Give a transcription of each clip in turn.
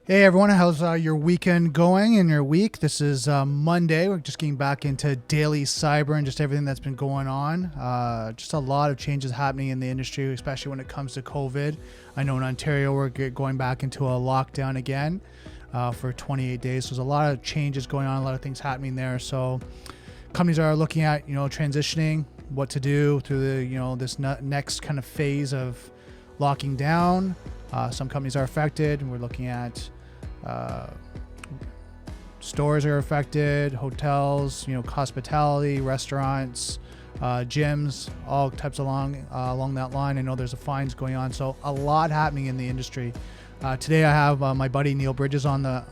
Hey everyone, how's your weekend going and your week? This is Monday. We're just getting back into daily cyber and just everything that's been going on. Just a lot of changes happening in the industry, especially when it comes to COVID. I know in Ontario we're going back into a lockdown again for 28 days. So there's a lot of changes going on, a lot of things happening there. So companies are looking at transitioning, what to do through the this next kind of phase of locking down. Some companies are affected, and we're looking at stores are affected, hotels, hospitality, restaurants, gyms, all types along that line. I know there's fines going on, so a lot happening in the industry. Today I have my buddy Neal Bridges on the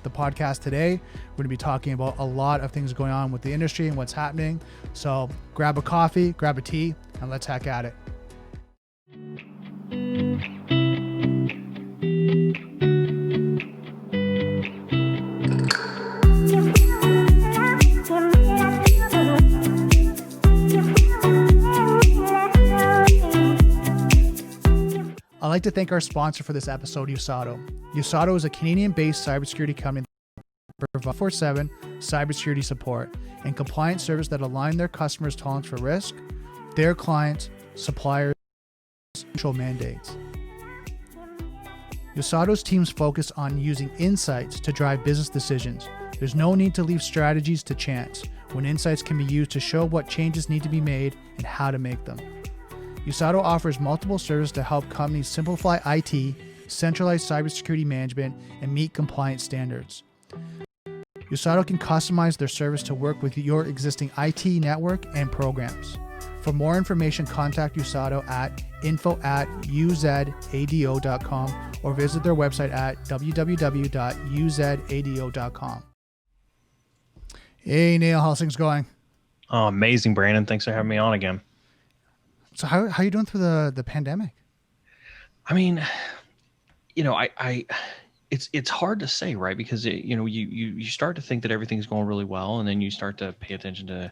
podcast today. We're going to be talking about a lot of things going on with the industry and what's happening. So grab a coffee, grab a tea, and let's hack at it. I'd like to thank our sponsor for this episode, USADO. USADO is a Canadian-based cybersecurity company that provides 24/7 cybersecurity support and compliance service that align their customers' tolerance for risk, their clients, suppliers, and control mandates. USADO's teams focus on using insights to drive business decisions. There's no need to leave strategies to chance, when insights can be used to show what changes need to be made and how to make them. USADO offers multiple services to help companies simplify IT, centralize cybersecurity management, and meet compliance standards. USADO can customize their service to work with your existing IT network and programs. For more information, contact USADO at info@uzado.com or visit their website at www.uzado.com. Hey, Neal, how's things going? Oh, amazing, Brandon. Thanks for having me on again. So how are you doing through the pandemic? I mean, it's hard to say, right? Because you start to think that everything's going really well, and then you start to pay attention to,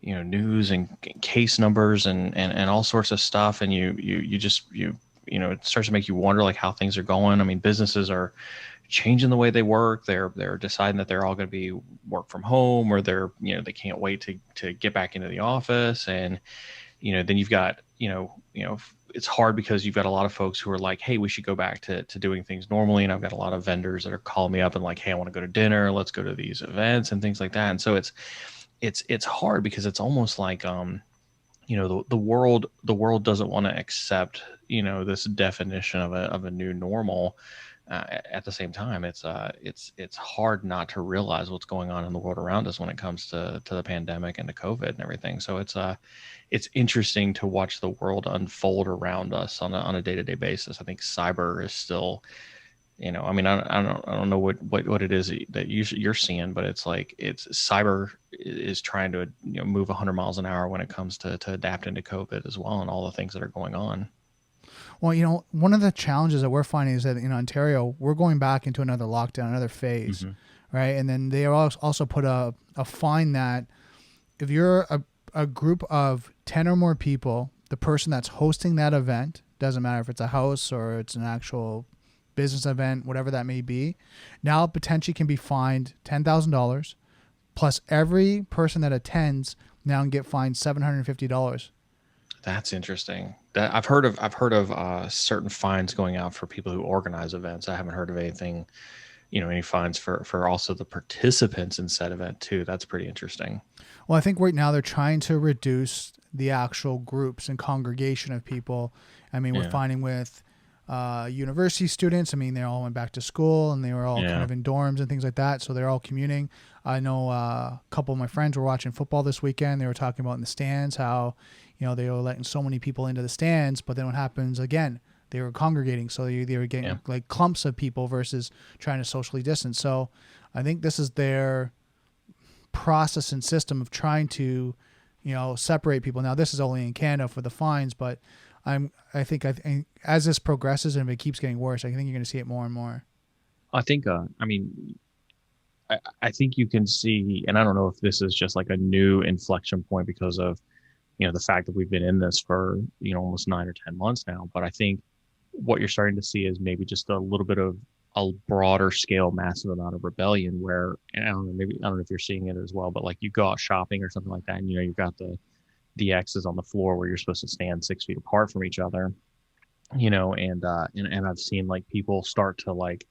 news and case numbers and all sorts of stuff, and it starts to make you wonder like how things are going. I mean, businesses are changing the way they work. They're deciding that they're all going to be work from home, or they can't wait to get back into the office. And then you've got, it's hard because you've got a lot of folks who are like, hey, we should go back to doing things normally. And I've got a lot of vendors that are calling me up and like, hey, I want to go to dinner. Let's go to these events and things like that. And so it's hard because it's almost like, the world doesn't want to accept, this definition of a new normal. At the same time, it's hard not to realize what's going on in the world around us when it comes to the pandemic and to COVID and everything. So it's interesting to watch the world unfold around us on a day-to-day basis. I think cyber is still, I don't know what it is that you're seeing, but it's like cyber is trying to move 100 miles an hour when it comes to adapting to COVID as well and all the things that are going on. Well, one of the challenges that we're finding is that in Ontario, we're going back into another lockdown, another phase, right? And then they also put a fine that if you're a group of 10 or more people, the person that's hosting that event, doesn't matter if it's a house or it's an actual business event, whatever that may be, now potentially can be fined $10,000, plus every person that attends now can get fined $750. That's interesting. That I've heard of certain fines going out for people who organize events. I haven't heard of anything, any fines for also the participants in said event too. That's pretty interesting. Well, I think right now they're trying to reduce the actual groups and congregation of people. I mean, we're finding with university students, they all went back to school and they were all kind of in dorms and things like that. So they're all commuting. I know a couple of my friends were watching football this weekend. They were talking about in the stands how, they were letting so many people into the stands, but then what happens again, they were congregating. So they were getting like clumps of people versus trying to socially distance. So I think this is their process and system of trying to, separate people. Now this is only in Canada for the fines, but I think as this progresses and if it keeps getting worse, I think you're going to see it more and more. I think, I think you can see, and I don't know if this is just like a new inflection point because of, the fact that we've been in this for, almost 9 or 10 months now. But I think what you're starting to see is maybe just a little bit of a broader scale, massive amount of rebellion where, and I don't know if you're seeing it as well, but like you go out shopping or something like that, and you've got the X's on the floor where you're supposed to stand 6 feet apart from each other, and I've seen like people start to like,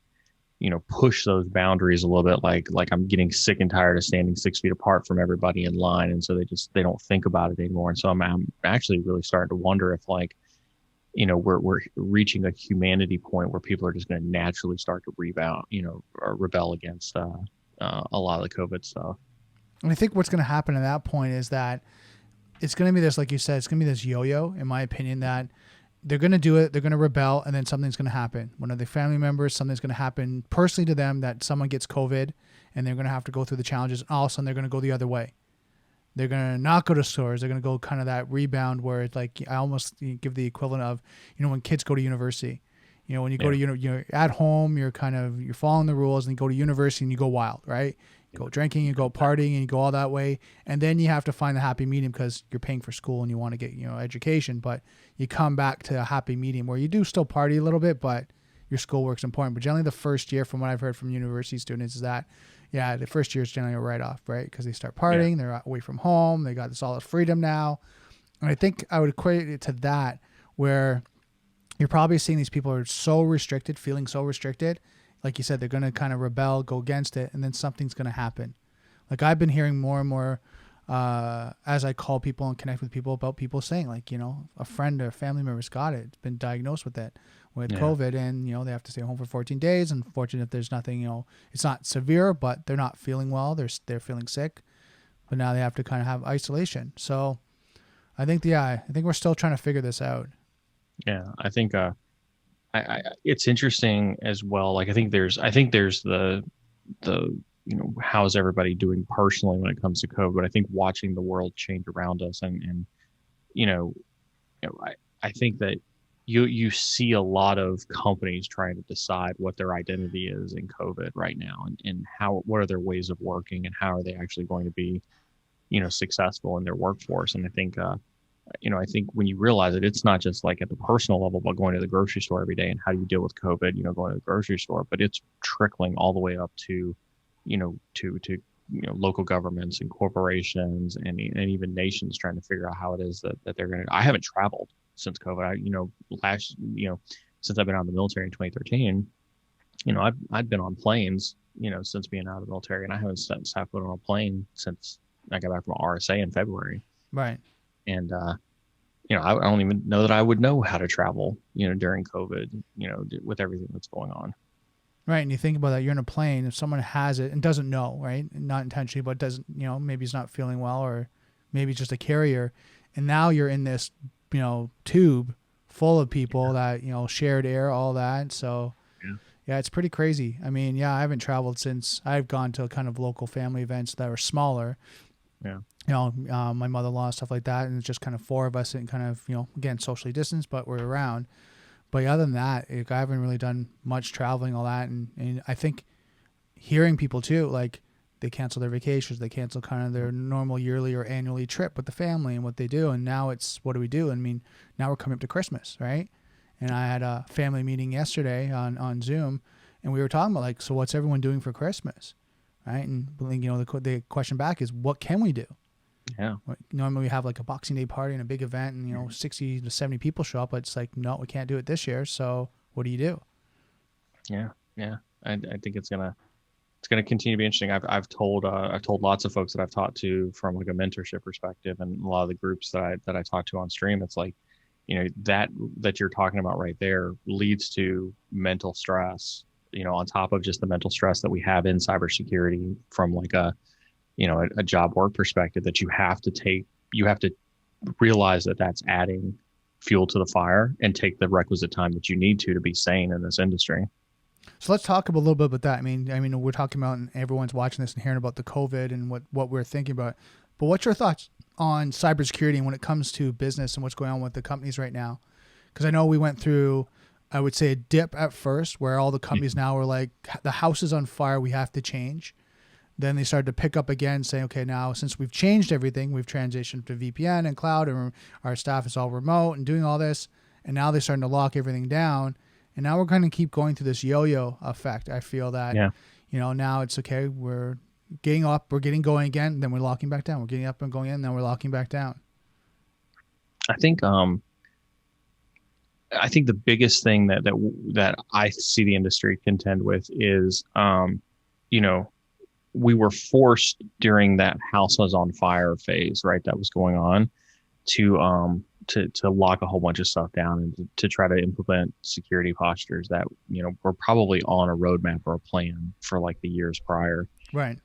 push those boundaries a little bit, like I'm getting sick and tired of standing 6 feet apart from everybody in line. And so they don't think about it anymore. And so I'm actually really starting to wonder if like, we're reaching a humanity point where people are just going to naturally start to rebound, or rebel against a lot of the COVID stuff. And I think what's going to happen at that point is that it's going to be this, like you said, it's going to be this yo-yo, in my opinion, that they're going to do it, they're going to rebel, and then something's going to happen. One of their family members, something's going to happen personally to them, that someone gets COVID, and they're going to have to go through the challenges, and all of a sudden they're going to go the other way. They're going to not go to stores. They're going to go kind of that rebound where it's like, I almost give the equivalent of, when kids go to university. When you go to, you're at home, you're following the rules, and you go to university and you go wild, right? You go drinking, you go partying, and you go all that way. And then you have to find the happy medium because you're paying for school and you want to get, education. But you come back to a happy medium where you do still party a little bit, but your schoolwork's important. But generally the first year, from what I've heard from university students, is that, the first year is generally a write-off, right? Because they start partying, they're away from home, they got this all this freedom now. And I think I would equate it to that, where you're probably seeing these people are so restricted, feeling so restricted. Like you said, they're going to kind of rebel, go against it, and then something's going to happen. Like I've been hearing more and more as I call people and connect with people about people saying like, a friend or a family member's got it. It's been diagnosed with COVID, and, they have to stay home for 14 days. Unfortunately, if there's nothing, it's not severe, but they're not feeling well. They're feeling sick, but now they have to kind of have isolation. So I think we're still trying to figure this out. Yeah. I think, it's interesting as well. Like, I think there's the how's everybody doing personally when it comes to COVID, but I think watching the world change around us and I think that you see a lot of companies trying to decide what their identity is in COVID right now, and what are their ways of working, and how are they actually going to be, successful in their workforce. And I think, I think when you realize it, it's not just like at the personal level, but going to the grocery store every day and how do you deal with COVID, going to the grocery store, but it's trickling all the way up to, to local governments and corporations and even nations trying to figure out how it is that they're going to. I haven't traveled since COVID. Since I've been out of the military in 2013, I've been on planes, since being out of the military, and I haven't sat foot on a plane since I got back from RSA in February. Right. And, I don't even know that I would know how to travel, during COVID, with everything that's going on. Right. And you think about that, you're in a plane, if someone has it and doesn't know, right? Not intentionally, but doesn't, maybe he's not feeling well, or maybe it's just a carrier. And now you're in this, tube full of people that, shared air, all that. So yeah, it's pretty crazy. I mean, I haven't traveled since I've gone to kind of local family events that are smaller. Yeah. My mother-in-law, stuff like that. And it's just kind of four of us and kind of, again, socially distanced, but we're around. But other than that, I haven't really done much traveling, all that. And I think hearing people too, like they cancel their vacations, they cancel kind of their normal yearly or annually trip with the family and what they do. And now it's, what do we do? I mean, now we're coming up to Christmas, right? And I had a family meeting yesterday on Zoom, and we were talking about like, so what's everyone doing for Christmas? Right. And the question back is, what can we do? Yeah. Normally we have like a Boxing Day party and a big event, and 60 to 70 people show up, but it's like, no, we can't do it this year. So what do you do? Yeah. I think it's gonna continue to be interesting. I've told lots of folks that I've talked to from like a mentorship perspective, and a lot of the groups that I talk to on stream, it's like, that you're talking about right there leads to mental stress, on top of just the mental stress that we have in cybersecurity from like a job work perspective, that you have to realize that that's adding fuel to the fire and take the requisite time that you need to be sane in this industry. So let's talk a little bit about that. I mean, we're talking about, and everyone's watching this and hearing about the COVID and what we're thinking about, but what's your thoughts on cybersecurity and when it comes to business and what's going on with the companies right now? Because I know we went through, I would say, a dip at first where all the companies now were like, the house is on fire, we have to change. Then they started to pick up again, saying, okay, now since we've changed everything, we've transitioned to VPN and cloud, and our staff is all remote and doing all this. And now they're starting to lock everything down. And now we're going to keep going through this yo-yo effect. I feel that, Yeah. Now it's okay. We're getting up, we're getting going again, then we're locking back down. We're getting up and going in, then we're locking back down. I think the biggest thing that I see the industry contend with is, we were forced during that house was on fire phase, right? That was going on to lock a whole bunch of stuff down and to try to implement security postures that, were probably on a roadmap or a plan for like the years prior. Right.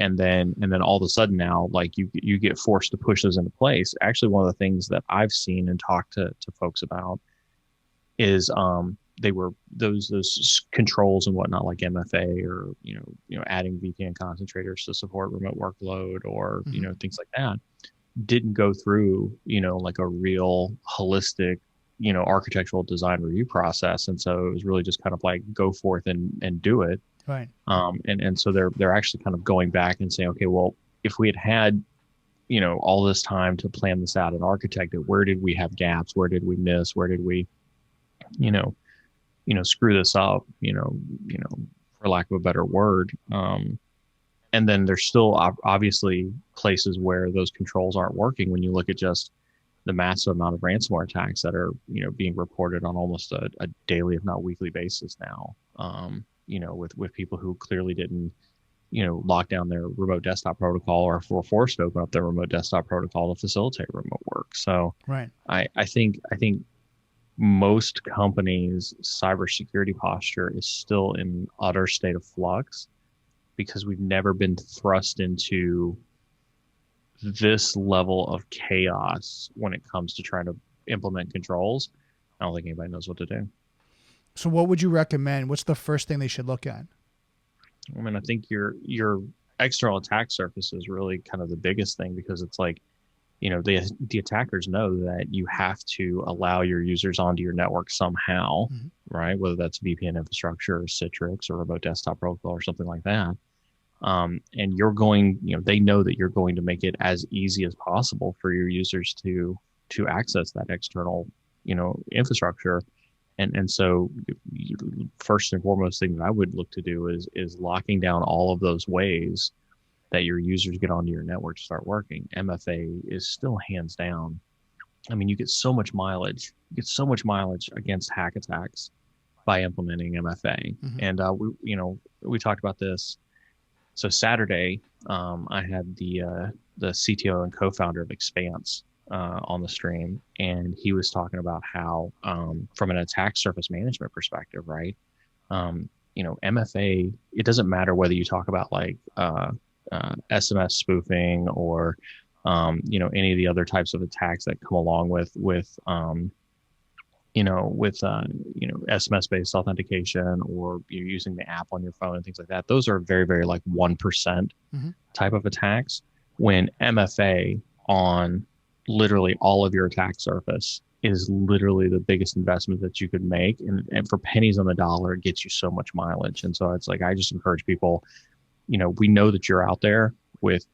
And then all of a sudden now, like you get forced to push those into place. Actually, one of the things that I've seen and talked to folks about is they were those controls and whatnot, like MFA or adding VPN concentrators to support remote workload or things like that, didn't go through like a real holistic architectural design review process, and so it was really just kind of like go forth and do it. Right. And so they're actually kind of going back and saying, okay, well, if we had all this time to plan this out and architect it, where did we have gaps? Where did we miss? Where did we, screw this up? For lack of a better word. And then there's still obviously places where those controls aren't working. When you look at just the massive amount of ransomware attacks that are being reported on almost a daily, if not weekly basis now. With people who clearly didn't, lock down their remote desktop protocol or were forced to open up their remote desktop protocol to facilitate remote work. So right. I think most companies' cybersecurity posture is still in utter state of flux because we've never been thrust into this level of chaos when it comes to trying to implement controls. I don't think anybody knows what to do. So what would you recommend? What's the first thing they should look at? I mean, I think your external attack surface is really kind of the biggest thing because it's like, the attackers know that you have to allow your users onto your network somehow, right? Whether that's VPN infrastructure or Citrix or remote desktop protocol or something like that. And you're going, they know that you're going to make it as easy as possible for your users to access that external, infrastructure. And so first and foremost thing that I would look to do is locking down all of those ways that your users get onto your network to start working. MFA is still hands down. I mean, you get so much mileage. Against hack attacks by implementing MFA. And we talked about this. So Saturday, I had the CTO and co-founder of Expanse on the stream, and he was talking about how from an attack surface management perspective, right? MFA, it doesn't matter whether you talk about like SMS spoofing or any of the other types of attacks that come along with SMS based authentication, or you're using the app on your phone and things like that. Those are very, very like 1% type of attacks. When MFA on literally all of your attack surface is literally the biggest investment that you could make, and for pennies on the dollar, it gets you so much mileage. And so it's like, I just encourage people, we know that you're out there with,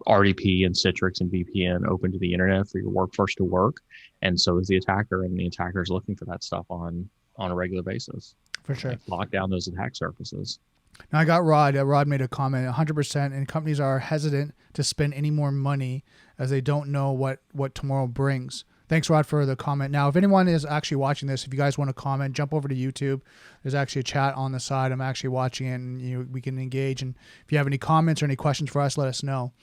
RDP and Citrix and VPN open to the internet for your workforce to work. And so is the attacker, and the attacker is looking for that stuff on a regular basis. For sure. Like, lock down those attack surfaces. Now I got Rod. Rod made a comment, 100%, and companies are hesitant to spend any more money as they don't know what tomorrow brings. Thanks, Rod, for the comment. Now, if anyone is actually watching this, if you guys want to comment, jump over to YouTube. There's actually a chat on the side. I'm actually watching it, and we can engage. And if you have any comments or any questions for us, let us know.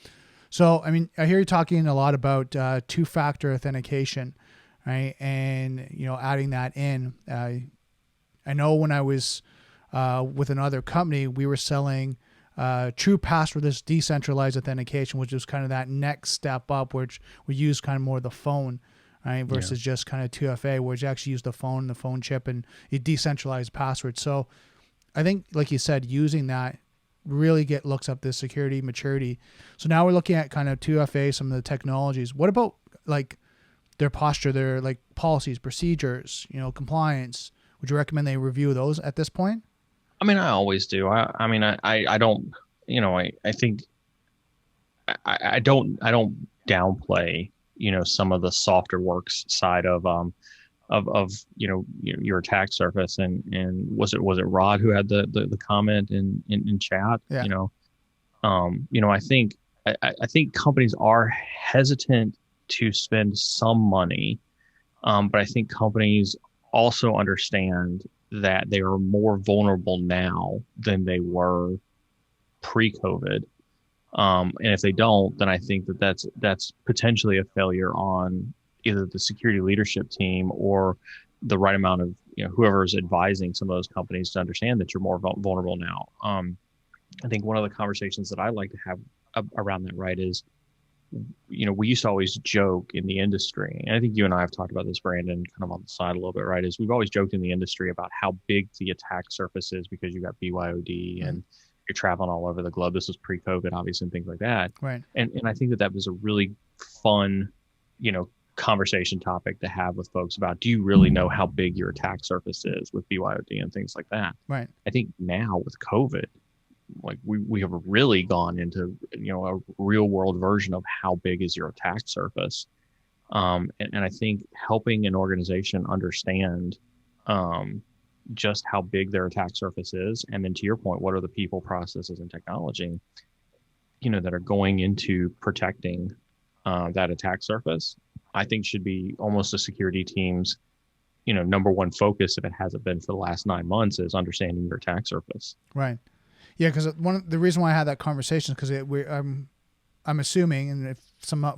So, I mean, I hear you talking a lot about two-factor authentication, right? And, adding that in. I know when I was with another company, we were selling true passwordless decentralized authentication, which was kind of that next step up, which we use kind of more the phone, right? Versus just kind of 2FA, where you actually use the phone chip, and you decentralize passwords. So I think, like you said, using that really looks up the security maturity. So now we're looking at kind of 2FA, some of the technologies. What about like their posture, their like policies, procedures, compliance? Would you recommend they review those at this point? I mean, I always do. I don't, I think I don't downplay, some of the softer works side of of your attack surface. And was it Rod who had the comment in chat? Yeah. I think companies are hesitant to spend some money, but I think companies also understand that they are more vulnerable now than they were pre-COVID. And if they don't, then I think that's potentially a failure on either the security leadership team or the right amount of whoever is advising some of those companies to understand that you're more vulnerable now. I think one of the conversations that I like to have around that, right, is, we used to always joke in the industry, and I think you and I have talked about this, Brandon, kind of on the side a little bit, right, is we've always joked in the industry about how big the attack surface is because you got BYOD and you're traveling all over the globe. This was pre-COVID, obviously, and things like that. Right. And I think that was a really fun, conversation topic to have with folks about, do you really know how big your attack surface is with BYOD and things like that? Right. I think now with COVID, like we have really gone into a real world version of how big is your attack surface, and I think helping an organization understand just how big their attack surface is, and then to your point, what are the people, processes, and technology that are going into protecting that attack surface, I think should be almost a security team's number one focus, if it hasn't been for the last 9 months, is understanding your attack surface. Right. Yeah, because the reason why I had that conversation is because I'm assuming, and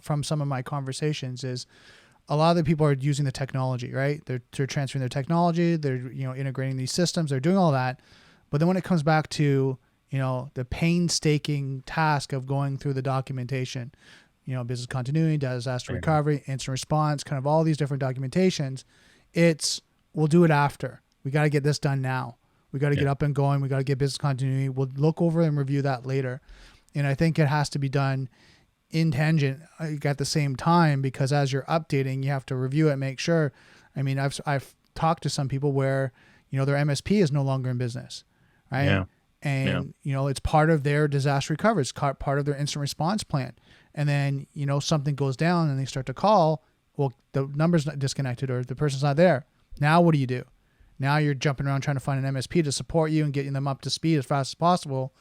from some of my conversations, is a lot of the people are using the technology, right? They're transferring their technology, they're integrating these systems, they're doing all that, but then when it comes back to the painstaking task of going through the documentation, business continuity, disaster recovery, instant response, kind of all these different documentations, we'll do it after. We got to get this done now. We got to get up and going. We got to get business continuity. We'll look over and review that later. And I think it has to be done in tangent at the same time, because as you're updating, you have to review it, make sure. I mean, I've talked to some people where, their MSP is no longer in business, right? Yeah. And, it's part of their disaster recovery. It's part of their instant response plan. And then, something goes down and they start to call, well, the number's not disconnected or the person's not there. Now what do you do? Now you're jumping around trying to find an MSP to support you and getting them up to speed as fast as possible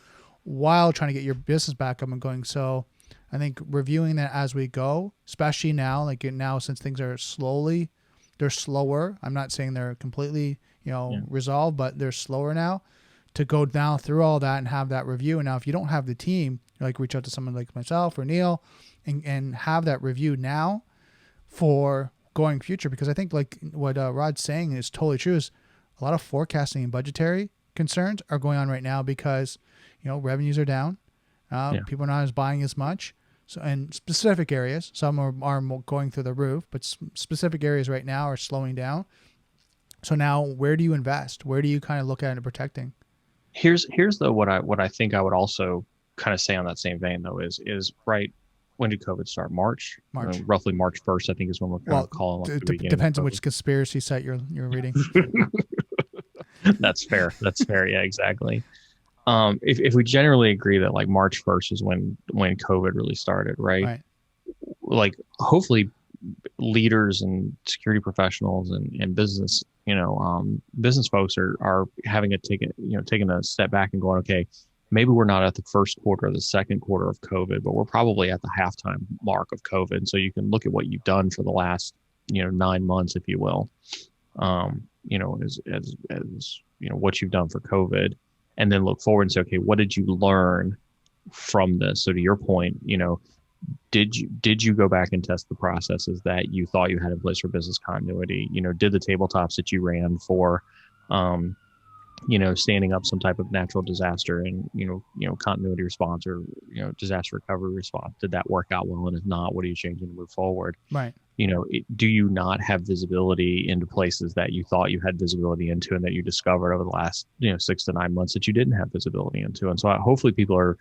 while trying to get your business back up and going. So I think reviewing that as we go, especially now, since things are they're slower. I'm not saying they're completely, resolved, but they're slower now, to go down through all that and have that review. And now if you don't have the team, reach out to someone like myself or Neal and have that review now for going future. Because I think like what Rod's saying is totally true, is a lot of forecasting and budgetary concerns are going on right now because, revenues are down. People are not as buying as much. So in specific areas, some are going through the roof, but specific areas right now are slowing down. So now where do you invest? Where do you kind of look at it protecting? Here's what I think I would also kind of say on that same vein though is right. When did COVID start? March. Roughly March 1st, I think, is when we're kind of calling. It depends on which conspiracy site you're reading. That's fair. Yeah, exactly. If we generally agree that like March 1st is when COVID really started, right? Like hopefully leaders and security professionals and business, business folks are having taking a step back and going, okay, maybe we're not at the first quarter or the second quarter of COVID, but we're probably at the halftime mark of COVID. So you can look at what you've done for the last, 9 months, if you will, as what you've done for COVID, and then look forward and say, okay, what did you learn from this? So to your point, did you go back and test the processes that you thought you had in place for business continuity? Did the tabletops that you ran for, standing up some type of natural disaster and, continuity response or, disaster recovery response, did that work out well? And if not, what are you changing to move forward? Right. Do you not have visibility into places that you thought you had visibility into and that you discovered over the last, 6 to 9 months that you didn't have visibility into? And so hopefully people are,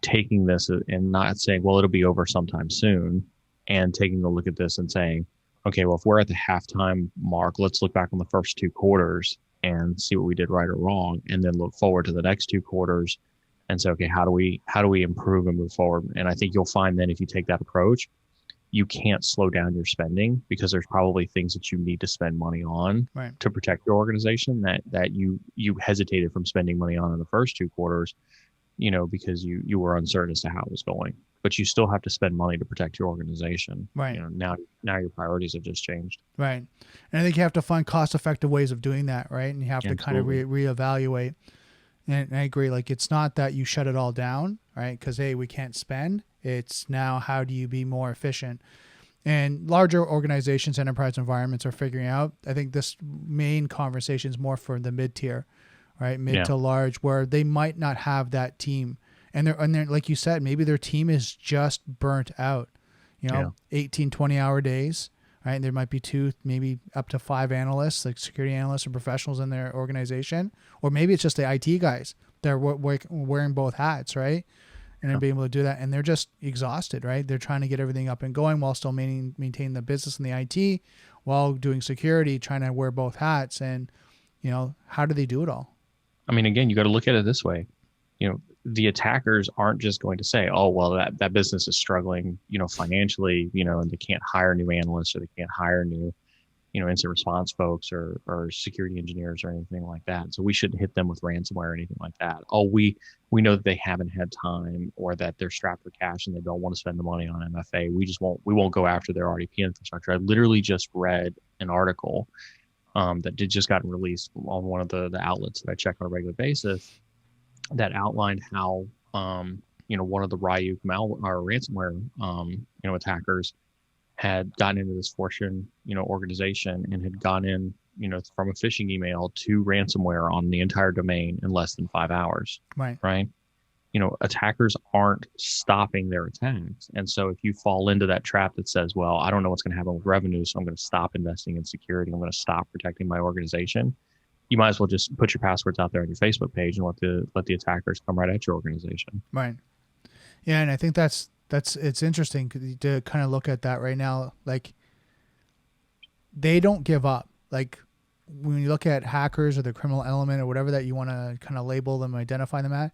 taking this and not saying, well, it'll be over sometime soon, and taking a look at this and saying, okay, well, if we're at the halftime mark, let's look back on the first 2 quarters and see what we did right or wrong, and then look forward to the next 2 quarters and say, okay, how do we improve and move forward? And I think you'll find then if you take that approach, you can't slow down your spending because there's probably things that you need to spend money on to protect your organization that you hesitated from spending money on in the first 2 quarters, because you were uncertain as to how it was going. But you still have to spend money to protect your organization. Right. Now your priorities have just changed. Right. And I think you have to find cost-effective ways of doing that, right? And you have to kind of reevaluate. And I agree. Like, it's not that you shut it all down, right? Because, hey, we can't spend. It's now, how do you be more efficient? And larger organizations, enterprise environments are figuring out. I think this main conversation is more for the mid-tier, right? Mid to large, where they might not have that team. And they're like you said, maybe their team is just burnt out, 18, 20-hour days, right? And there might be 2, maybe up to 5 analysts, like security analysts or professionals in their organization. Or maybe it's just the IT guys. They're wearing both hats, right? And they're being able to do that. And they're just exhausted, right? They're trying to get everything up and going while still maintain the business and the IT, while doing security, trying to wear both hats. And, how do they do it all? I mean, again, you got to look at it this way. The attackers aren't just going to say, oh, well, that business is struggling, financially, and they can't hire new analysts, or they can't hire new, incident response folks or security engineers or anything like that. So we shouldn't hit them with ransomware or anything like that. Oh, we know that they haven't had time, or that they're strapped for cash and they don't want to spend the money on MFA. We won't go after their RDP infrastructure. I literally just read an article that just gotten released on one of the outlets that I check on a regular basis, that outlined how, one of the Ryuk ransomware, attackers had gotten into this Fortune, organization, and had gone in, from a phishing email to ransomware on the entire domain in less than 5 hours. Right. Attackers aren't stopping their attacks. And so if you fall into that trap that says, well, I don't know what's going to happen with revenue, so I'm going to stop investing in security, I'm going to stop protecting my organization, you might as well just put your passwords out there on your Facebook page and let the attackers come right at your organization. Right. Yeah, and I think it's interesting to kind of look at that right now. Like, they don't give up. Like, when you look at hackers or the criminal element or whatever that you want to kind of label them, identify them at,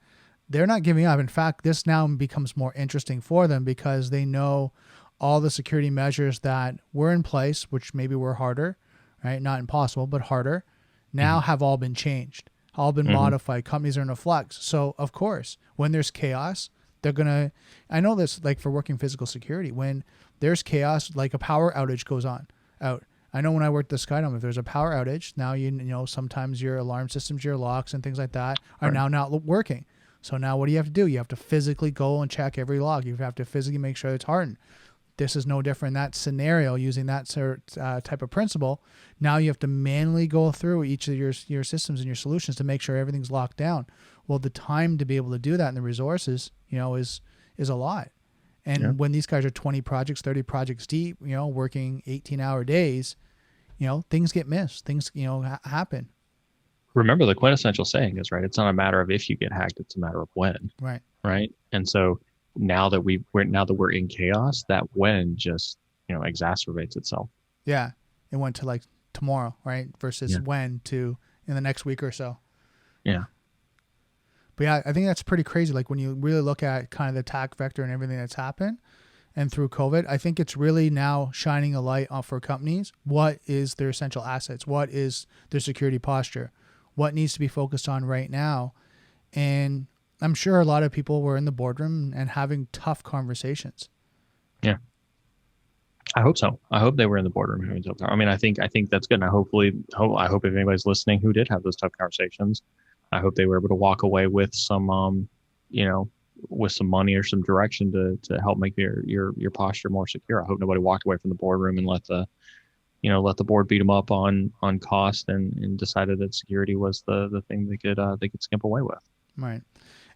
they're not giving up. In fact, this now becomes more interesting for them because they know all the security measures that were in place, which maybe were harder, right? Not impossible, but harder, now have all been changed, all been modified. Companies are in a flux. So, of course, when there's chaos, they're going to, I know this, like, for working physical security, when there's chaos, like a power outage goes out. I know when I worked at the Skydome, if there's a power outage, now, sometimes your alarm systems, your locks and things like that are now not working. So now what do you have to do? You have to physically go and check every log. You have to physically make sure it's hardened. This is no different in that scenario, using that type of principle. Now you have to manually go through each of your systems and your solutions to make sure everything's locked down. Well, the time to be able to do that and the resources, is a lot. And when these guys are 20 projects, 30 projects deep, working 18-hour days, things get missed. Things, happen. Remember, the quintessential saying is, right, it's not a matter of if you get hacked, it's a matter of when. Right. And so now that we're in chaos, that when just, exacerbates itself. Yeah. It went to like tomorrow, right? Versus when to in the next week or so. Yeah. But yeah, I think that's pretty crazy. Like, when you really look at kind of the attack vector and everything that's happened and through COVID, I think it's really now shining a light on for companies. What is their essential assets? What is their security posture? What needs to be focused on right now? And I'm sure a lot of people were in the boardroom and having tough conversations. Yeah. I hope so. I hope they were in the boardroom having tough. I mean, I think that's good. And I hope if anybody's listening who did have those tough conversations, I hope they were able to walk away with some, with some money or some direction to help make your posture more secure. I hope nobody walked away from the boardroom and let the board beat them up on cost and decided that security was the thing they could skimp away with. Right.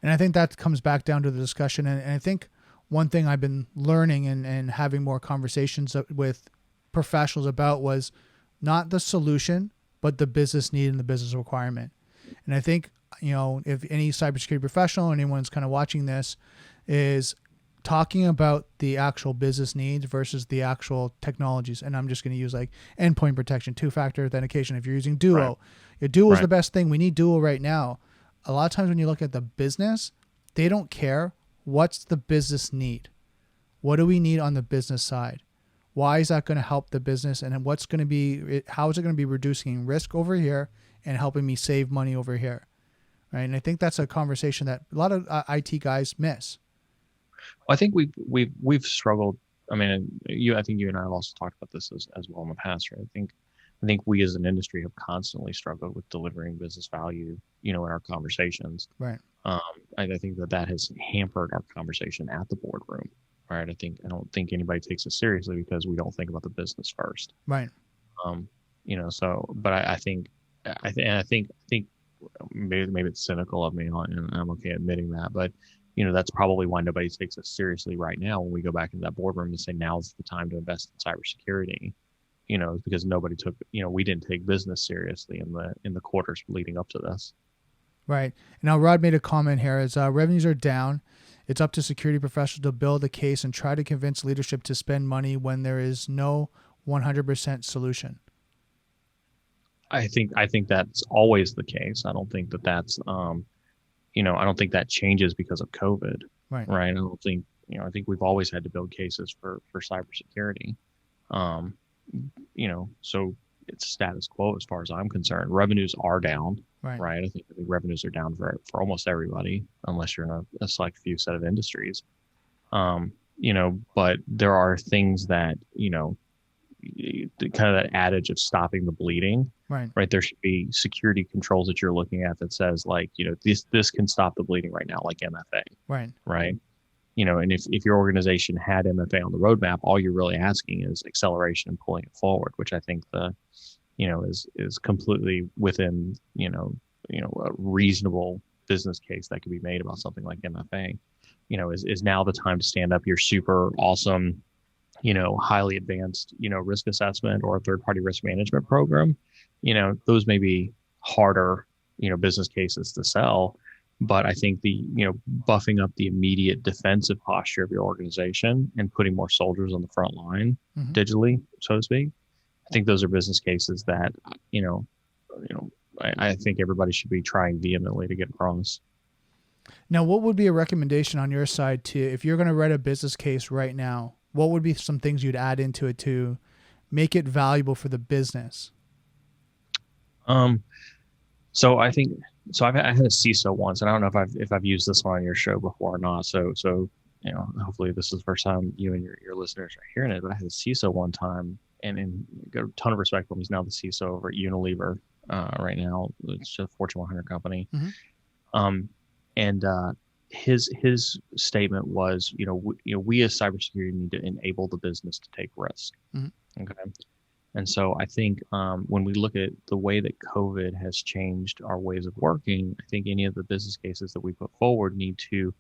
And I think that comes back down to the discussion. And I think one thing I've been learning and having more conversations with professionals about was not the solution, but the business need and the business requirement. And I think, if any cybersecurity professional, anyone's kind of watching this, is talking about the actual business needs versus the actual technologies. And I'm just going to use like endpoint protection, 2-factor authentication. If you're using Duo, your Duo is the best thing. We need Duo right now. A lot of times when you look at the business, they don't care what's the business need. What do we need on the business side? Why is that going to help the business? And how is it going to be reducing risk over here and helping me save money over here? Right. And I think that's a conversation that a lot of IT guys miss. I think we've struggled. I mean, I think you and I have also talked about this as well in the past, right? I think we as an industry have constantly struggled with delivering business value, in our conversations. Right. I think that has hampered our conversation at the boardroom. Right. I don't think anybody takes it seriously because we don't think about the business first. Right. But I think maybe it's cynical of me, and I'm okay admitting that, but that's probably why nobody takes us seriously right now when we go back into that boardroom and say now's the time to invest in cybersecurity. Because nobody took, we didn't take business seriously in the quarters leading up to this. Right. Now, Rod made a comment here as revenues are down. It's up to security professionals to build a case and try to convince leadership to spend money when there is no 100% solution. I think that's always the case. I don't think that's, I don't think that changes because of COVID. Right. Right. I don't think, I think we've always had to build cases for cybersecurity. So it's status quo as far as I'm concerned. Revenues are down. Right. I think revenues are down for almost everybody, unless you're in a select few set of industries. But there are things that, kind of that adage of stopping the bleeding. Right. There should be security controls that you're looking at that says this can stop the bleeding right now, like MFA. Right. And if your organization had MFA on the roadmap, all you're really asking is acceleration and pulling it forward, which I think is completely within, a reasonable business case that could be made about something like MFA. Is now the time to stand up your super awesome, highly advanced, risk assessment or a third-party risk management program. Those may be harder, business cases to sell. But I think buffing up the immediate defensive posture of your organization and putting more soldiers on the front line digitally, so to speak, I think those are business cases that, I think everybody should be trying vehemently to get across. Now, what would be a recommendation on your side if you're going to write a business case right now, what would be some things you'd add into it to make it valuable for the business? So I think, I had a CISO once, and I don't know if I've used this one on your show before or not. So hopefully this is the first time you and your listeners are hearing it. But I had a CISO one time, and got a ton of respect for him. He's now the CISO over at Unilever right now. It's a Fortune 100 company. His statement was, we as cybersecurity need to enable the business to take risk. Okay. And so I think when we look at the way that COVID has changed our ways of working, I think any of the business cases that we put forward need to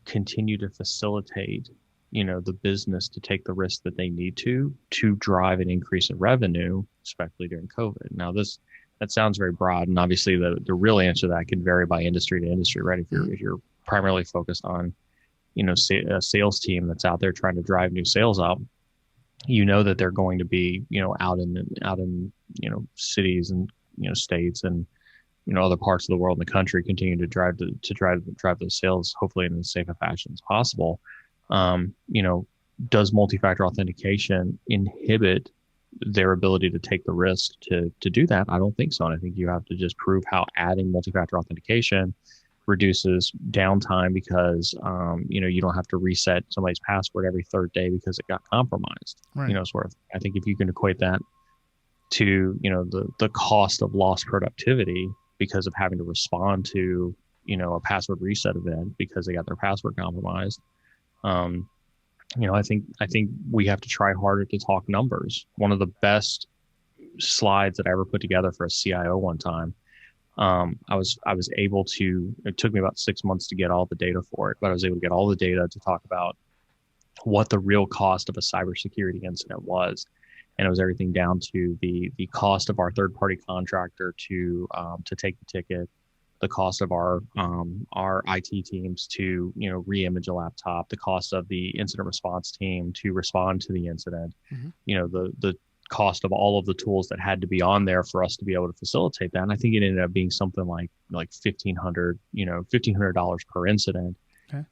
continue to facilitate, the business to take the risk that they need to drive an increase in revenue, especially during COVID. Now, that sounds very broad, and obviously the real answer to that can vary by industry to industry, right? If you're primarily focused on, a sales team that's out there trying to drive new sales up, that they're going to be, out in cities and, states and, other parts of the world and the country continue to drive those sales, hopefully in as safe a fashion as possible. Does multi-factor authentication inhibit their ability to take the risk to do that? I don't think so. And I think you have to just prove how adding multi-factor authentication reduces downtime because, you don't have to reset somebody's password every third day because it got compromised. Right. I think if you can equate that to, the cost of lost productivity because of having to respond to, a password reset event because they got their password compromised. I think we have to try harder to talk numbers. One of the best slides that I ever put together for a CIO one time, I was able to, it took me about 6 months to get all the data for it, but I was able to get all the data to talk about what the real cost of a cybersecurity incident was. And it was everything down to the cost of our third party contractor to take the ticket, the cost of our IT teams to, re-image a laptop, the cost of the incident response team to respond to the incident, the cost of all of the tools that had to be on there for us to be able to facilitate that. And I think it ended up being something like $1,500 per incident.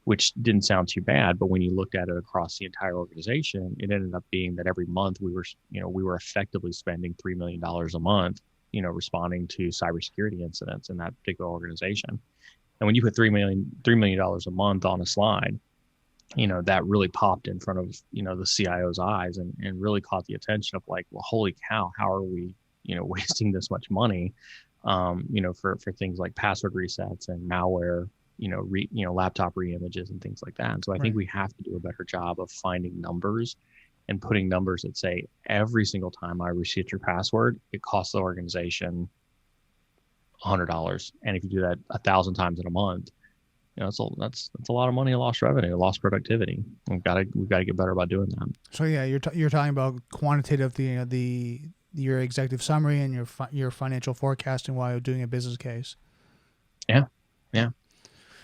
which didn't sound too bad. But when you looked at it across the entire organization, it ended up being that every month we were effectively spending $3 million a month, responding to cybersecurity incidents in that particular organization. And when you put $3 million a month on a slide, that really popped in front of, the CIO's eyes and really caught the attention of like, well, holy cow, how are we, wasting this much money, for things like password resets and malware, laptop reimages and things like that. And so I think we have to do a better job of finding numbers and putting numbers that say every single time I reset your password, it costs the organization $100. And if you do that 1,000 times in a month, that's a lot of money, lost revenue, lost productivity. We've got to get better about doing that. So yeah, you're talking about quantitative, your executive summary and your financial forecasting while you're doing a business case. Yeah.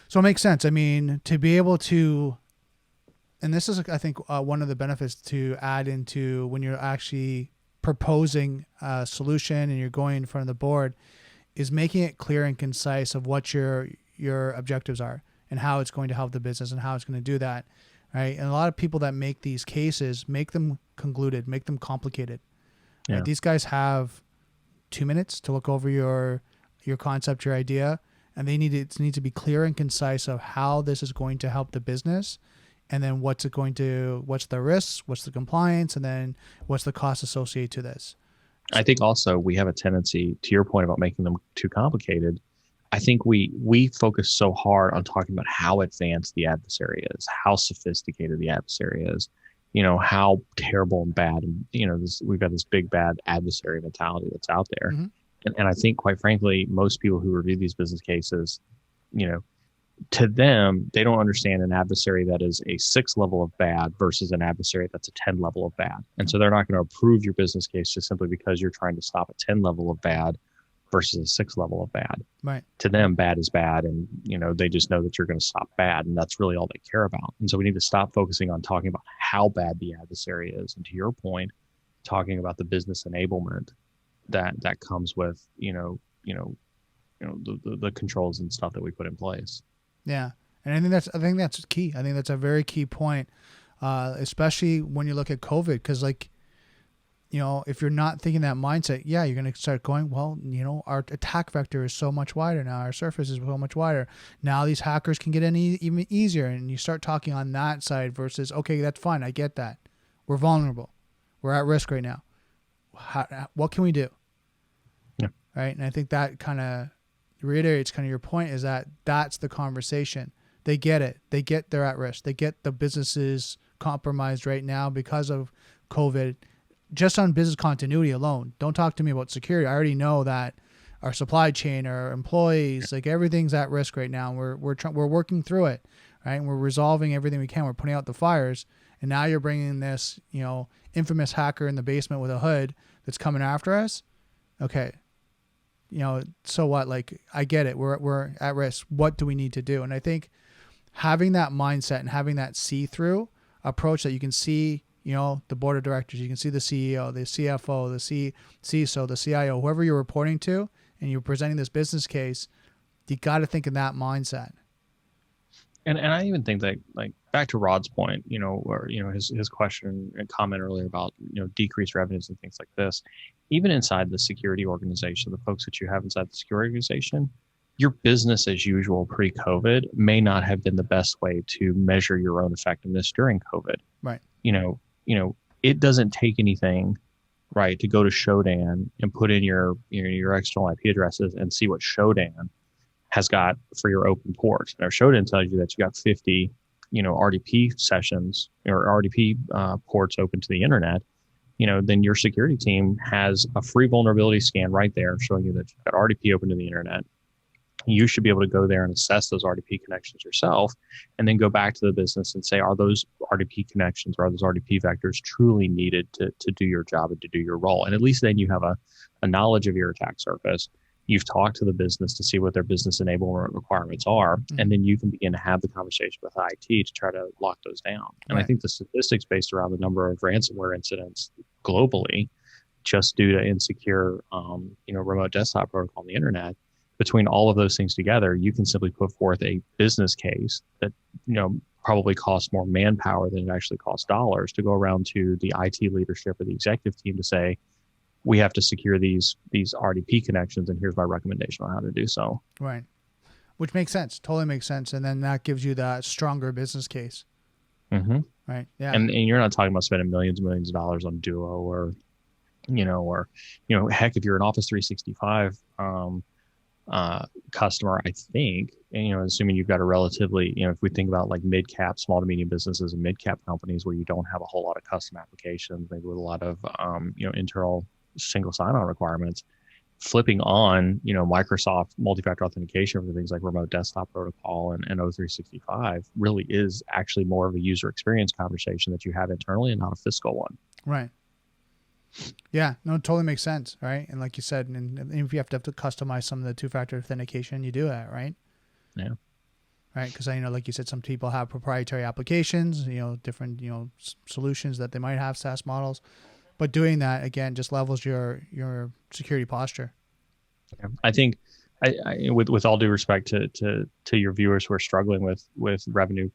So it makes sense. I mean, to be able to, and this is, I think, one of the benefits to add into when you're actually proposing a solution and you're going in front of the board, is making it clear and concise of what your objectives are and how it's going to help the business and how it's going to do that, right? And a lot of people that make these cases make them convoluted, make them complicated. Yeah. Right? These guys have 2 minutes to look over your concept, your idea, and it needs to be clear and concise of how this is going to help the business, and then what's the risks, what's the compliance, and then what's the cost associated to this. I think also we have a tendency, to your point about making them too complicated, I think we focus so hard on talking about how advanced the adversary is, how sophisticated the adversary is, how terrible and bad, and we've got this big bad adversary mentality that's out there. Mm-hmm. And I think, quite frankly, most people who review these business cases, to them, they don't understand an adversary that is a 6 level of bad versus an adversary that's a 10 level of bad. And so they're not going to approve your business case just simply because you're trying to stop a 10 level of bad versus a 6 level of bad. Right. To them, bad is bad. And, they just know that you're going to stop bad. And that's really all they care about. And so we need to stop focusing on talking about how bad the adversary is. And to your point, talking about the business enablement that comes with, the controls and stuff that we put in place. Yeah. And I think that's key. I think that's a very key point, especially when you look at COVID, because if you're not thinking that mindset, yeah, you're going to start going, well, our attack vector is so much wider now. Our surface is so much wider. Now these hackers can get in even easier. And you start talking on that side versus, okay, that's fine. I get that. We're vulnerable. We're at risk right now. What can we do? Yeah. Right. And I think that kind of reiterates kind of your point, is that's the conversation. They get it. They get they're at risk. They get the businesses compromised right now because of COVID. Just on business continuity alone. Don't talk to me about security. I already know that our supply chain, our employees, everything's at risk right now. We're working through it, right? And we're resolving everything we can. We're putting out the fires. And now you're bringing this, infamous hacker in the basement with a hood that's coming after us. Okay. So what? I get it. We're at risk. What do we need to do? And I think having that mindset and having that see-through approach that you can see, the board of directors, you can see the CEO, the CFO, the CISO, the CIO, whoever you're reporting to, and you're presenting this business case, you got to think in that mindset. And I even think that, back to Rod's point, or his question and comment earlier about decreased revenues and things like this, even inside the security organization, the folks that you have inside the security organization, your business as usual pre-COVID may not have been the best way to measure your own effectiveness during COVID. Right. It doesn't take anything, right, to go to Shodan and put in your external IP addresses and see what Shodan has got for your open ports. Now, Shodan tells you that you got 50, RDP sessions or RDP ports open to the internet. Then your security team has a free vulnerability scan right there showing you that you've got RDP open to the internet. You should be able to go there and assess those RDP connections yourself, and then go back to the business and say, are those RDP connections or are those RDP vectors truly needed to do your job and to do your role? And at least then you have a knowledge of your attack surface. You've talked to the business to see what their business enablement requirements are, and then you can begin to have the conversation with IT to try to lock those down. And I think the statistics based around the number of ransomware incidents globally, just due to insecure, remote desktop protocol on the internet, between all of those things together, you can simply put forth a business case that, probably costs more manpower than it actually costs dollars to go around to the IT leadership or the executive team to say, we have to secure these RDP connections, and here's my recommendation on how to do so. Right. Which makes sense. Totally makes sense. And then that gives you that stronger business case. Mm-hmm. Right. Yeah. And you're not talking about spending millions and millions of dollars on Duo or heck, if you're an Office 365 customer, I think, and, assuming you've got a relatively, if we think about like mid-cap, small to medium businesses and mid-cap companies where you don't have a whole lot of custom applications, maybe with a lot of, internal single sign-on requirements, flipping on, Microsoft multi-factor authentication for things like remote desktop protocol and O365 really is actually more of a user experience conversation that you have internally and not a fiscal one. Right. Yeah, no, it totally makes sense, right? And like you said, and if you have to customize some of the two-factor authentication, you do that, right? Yeah. Right, because like you said, some people have proprietary applications, different, solutions that they might have, SaaS models, but doing that again just levels your security posture. Yeah. I think, I with all due respect to your viewers who are struggling with revenue,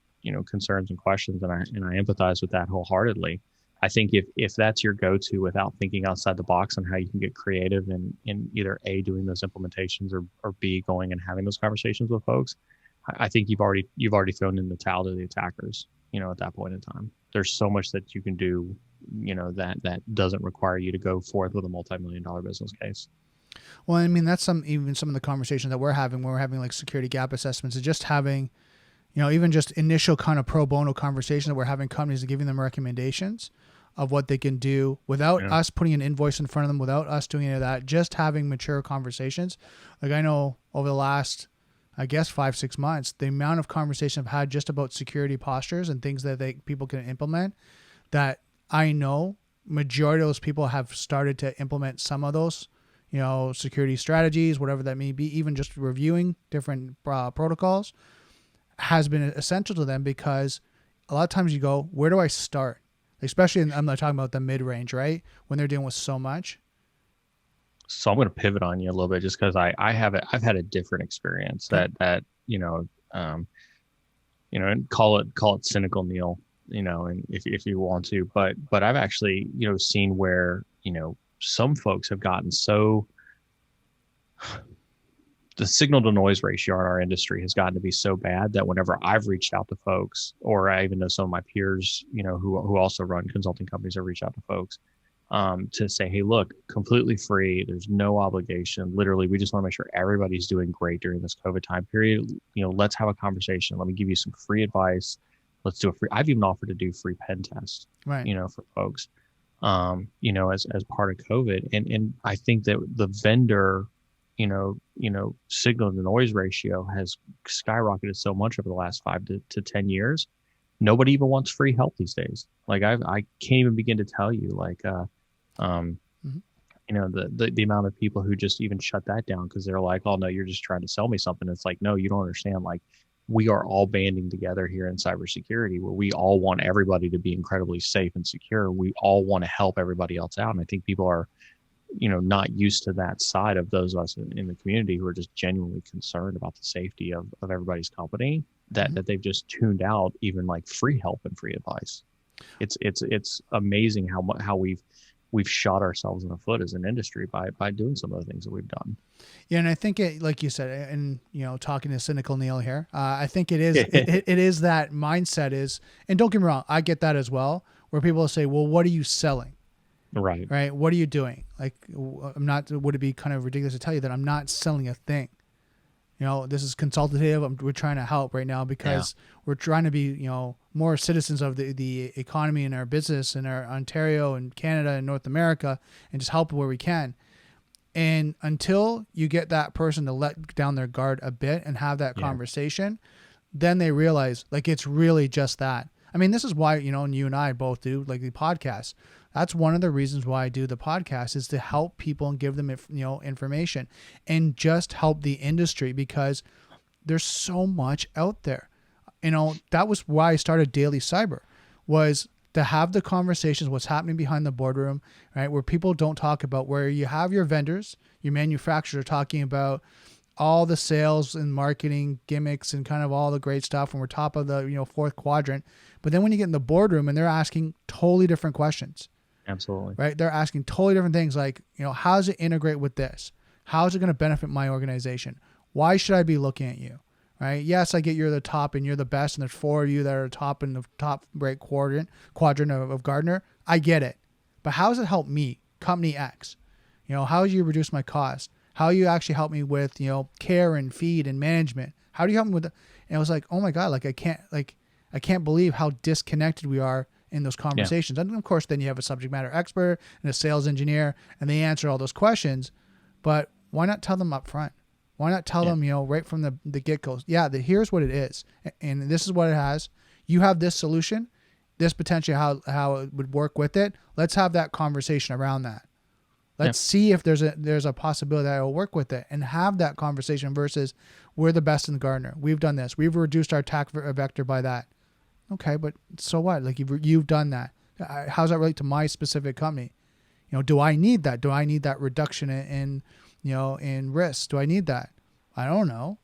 concerns and questions, and I empathize with that wholeheartedly. I think if that's your go-to without thinking outside the box on how you can get creative in either A, doing those implementations or B, going and having those conversations with folks, I think you've already thrown in the towel to the attackers, at that point in time. There's so much that you can do, that doesn't require you to go forth with a multi-million-dollar business case. Well, I mean, that's even some of the conversations that we're having when we're having like security gap assessments, is just having, even just initial kind of pro bono conversations that we're having companies and giving them recommendations of what they can do without us putting an invoice in front of them, without us doing any of that, just having mature conversations. Like I know over the last, I guess 5-6 months, the amount of conversation I've had just about security postures and things that people can implement, that I know majority of those people have started to implement some of those, security strategies, whatever that may be, even just reviewing different protocols has been essential to them, because a lot of times you go, where do I start? Especially, I'm not talking about the mid-range, right? When they're dealing with so much. So I'm going to pivot on you a little bit, just because I've had a different experience that and call it cynical, Neal, and if you want to, but I've actually, seen where, some folks have gotten so, the signal to noise ratio in our industry has gotten to be so bad that whenever I've reached out to folks, or I even know some of my peers, who also run consulting companies, have reached out to folks to say, hey, look, completely free. There's no obligation. Literally, we just want to make sure everybody's doing great during this COVID time period. Let's have a conversation. Let me give you some free advice. Let's do I've even offered to do free pen tests, right, for folks, as part of COVID. And I think that the vendor, signal to noise ratio has skyrocketed so much over the last 5 to 10 years. Nobody even wants free help these days. Like I can't even begin to tell you, like, the amount of people who just even shut that down because they're like, oh no, you're just trying to sell me something. It's like, no, you don't understand. Like, we are all banding together here in cybersecurity, where we all want everybody to be incredibly safe and secure. We all want to help everybody else out. And I think people are, not used to that side of those of us in the community who are just genuinely concerned about the safety of everybody's company, that they've just tuned out even like free help and free advice. It's amazing how we've shot ourselves in the foot as an industry by doing some of the things that we've done. Yeah. And I think it, like you said, and, talking to cynical Neal here, I think it is, it is that mindset is, and don't get me wrong, I get that as well, where people say, well, what are you selling? Right. What are you doing? Like, would it be kind of ridiculous to tell you that I'm not selling a thing? This is consultative. We're trying to help right now because we're trying to be, more citizens of the economy and our business in our Ontario and Canada and North America, and just help where we can. And until you get that person to let down their guard a bit and have that conversation, then they realize like it's really just that. I mean, this is why, and you and I both do like the podcast. That's one of the reasons why I do the podcast, is to help people and give them, information and just help the industry, because there's so much out there. That was why I started DailyCyber, was to have the conversations, what's happening behind the boardroom, right? Where people don't talk about, where you have your vendors, your manufacturers talking about, all the sales and marketing gimmicks and kind of all the great stuff, and we're top of the fourth quadrant. But then when you get in the boardroom and they're asking totally different questions. Absolutely. Right? They're asking totally different things like, how does it integrate with this? How is it going to benefit my organization? Why should I be looking at you? Right? Yes, I get you're the top and you're the best, and there's 4 of you that are top in the top right quadrant of Gartner. I get it. But how does it help me, company X? How do you reduce my cost? How do you actually help me with, care and feed and management? How do you help me with it? And I was like, oh my God, I can't believe how disconnected we are in those conversations. Yeah. And of course, then you have a subject matter expert and a sales engineer, and they answer all those questions. But why not tell them up front? Why not tell them, right from the get-go? Yeah, here's what it is, and this is what it has. You have this solution, this potentially how it would work with it. Let's have that conversation around that. Let's see if there's a possibility that it will work with it, and have that conversation versus we're the best in Gartner. We've done this. We've reduced our attack vector by that. Okay, but so what? Like you've done that. How does that relate to my specific company? Do I need that? Do I need that reduction in risk? Do I need that? I don't know.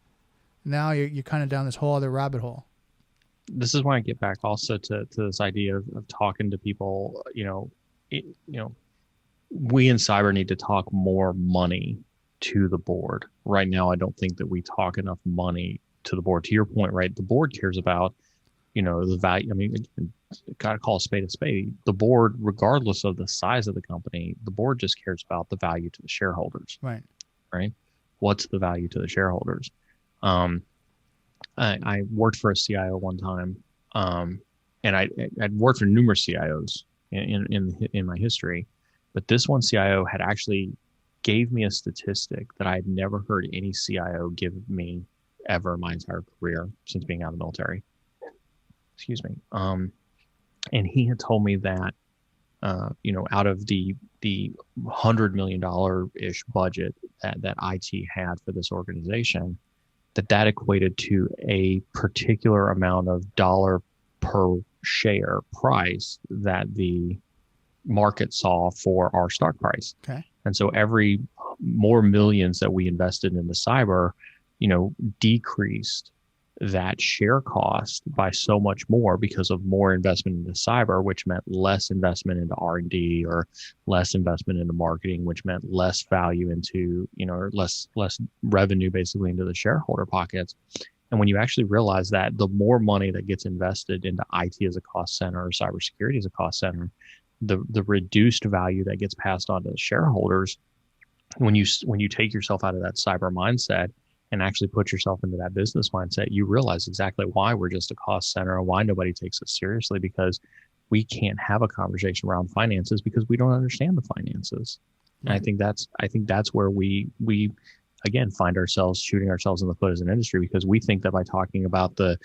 Now you're kind of down this whole other rabbit hole. This is why I get back also to this idea of talking to people. We in cyber need to talk more money to the board. Right now, I don't think that we talk enough money to the board. To your point, right? The board cares about the value. I mean, got to call a spade a spade. The board, regardless of the size of the company, the board just cares about the value to the shareholders. Right. What's the value to the shareholders? I worked for a CIO one time, and I'd worked for numerous CIOs in my history, but this one CIO had actually gave me a statistic that I had never heard any CIO give me ever in my entire career since being out of the military. Excuse me. And he had told me that, out of the $100 million-ish budget that IT had for this organization, that equated to a particular amount of dollar per share price that the market saw for our stock price. Okay. And so every more millions that we invested into cyber, decreased that share cost by so much more because of more investment into cyber, which meant less investment into R&D or less investment into marketing, which meant less value into, or less revenue basically into the shareholder pockets. And when you actually realize that the more money that gets invested into IT as a cost center or cybersecurity as a cost center, the reduced value that gets passed on to the shareholders, when you take yourself out of that cyber mindset and actually put yourself into that business mindset, you realize exactly why we're just a cost center and why nobody takes us seriously, because we can't have a conversation around finances because we don't understand the finances. Right. And I think that's where we again find ourselves shooting ourselves in the foot as an industry, because we think that by talking about the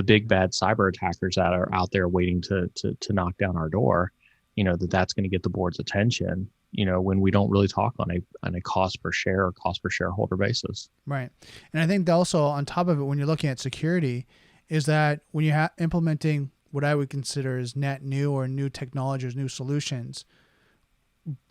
big bad cyber attackers that are out there waiting to knock down our door, that's going to get the board's attention, when we don't really talk on a cost per share or cost per shareholder basis. Right. And I think also on top of it, when you're looking at security, is that when you're implementing what I would consider as net new or new technologies, new solutions,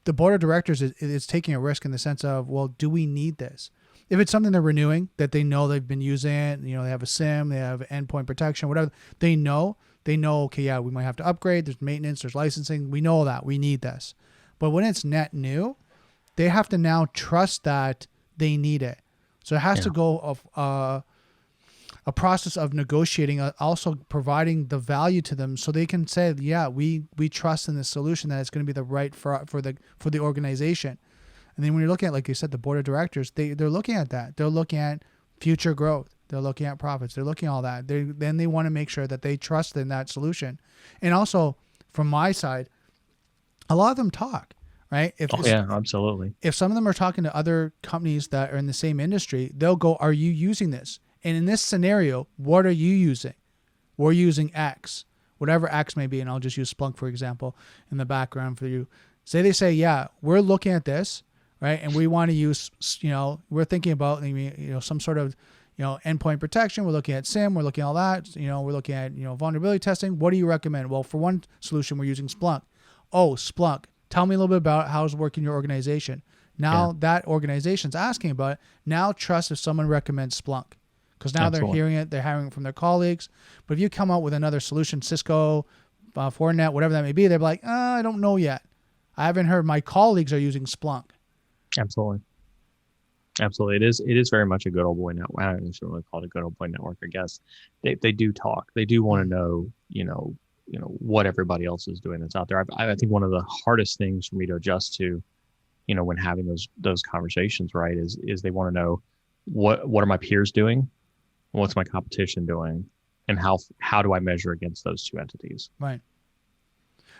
the board of directors is taking a risk in the sense of, well, do we need this? If it's something they're renewing that they know they've been using it, they have a SIM, they have endpoint protection, whatever, they know, okay, yeah, we might have to upgrade. There's maintenance, there's licensing. We know that we need this. But when it's net new, they have to now trust that they need it. So it has to go of a process of negotiating, also providing the value to them, so they can say, yeah, we trust in this solution that it's going to be the right for the organization. And then when you're looking at, like you said, the board of directors, they're looking at that. They're looking at future growth. They're looking at profits. They're looking at all that. Then they want to make sure that they trust in that solution. And also, from my side, a lot of them talk, right? Absolutely. If some of them are talking to other companies that are in the same industry, they'll go, are you using this? And in this scenario, what are you using? We're using X, whatever X may be. And I'll just use Splunk, for example, in the background for you. They say, yeah, we're looking at this, right? And we want to use, we're thinking about, some sort of, endpoint protection. We're looking at SIM. We're looking at all that. We're looking at, vulnerability testing. What do you recommend? Well, for one solution, we're using Splunk. Oh, Splunk. Tell me a little bit about how it's working in your organization. Now that organization's asking about it. Now trust if someone recommends Splunk, because now they're hearing it, they're hearing it from their colleagues. But if you come out with another solution, Cisco, Fortinet, whatever that may be, they're like, I don't know yet. I haven't heard. My colleagues are using Splunk. Absolutely. It is very much a good old boy network. I don't really call it a good old boy network, I guess. They do talk. They do want to know, what everybody else is doing that's out there. I think one of the hardest things for me to adjust to, when having those conversations, right, is they want to know what are my peers doing? What's my competition doing? And how do I measure against those two entities? Right.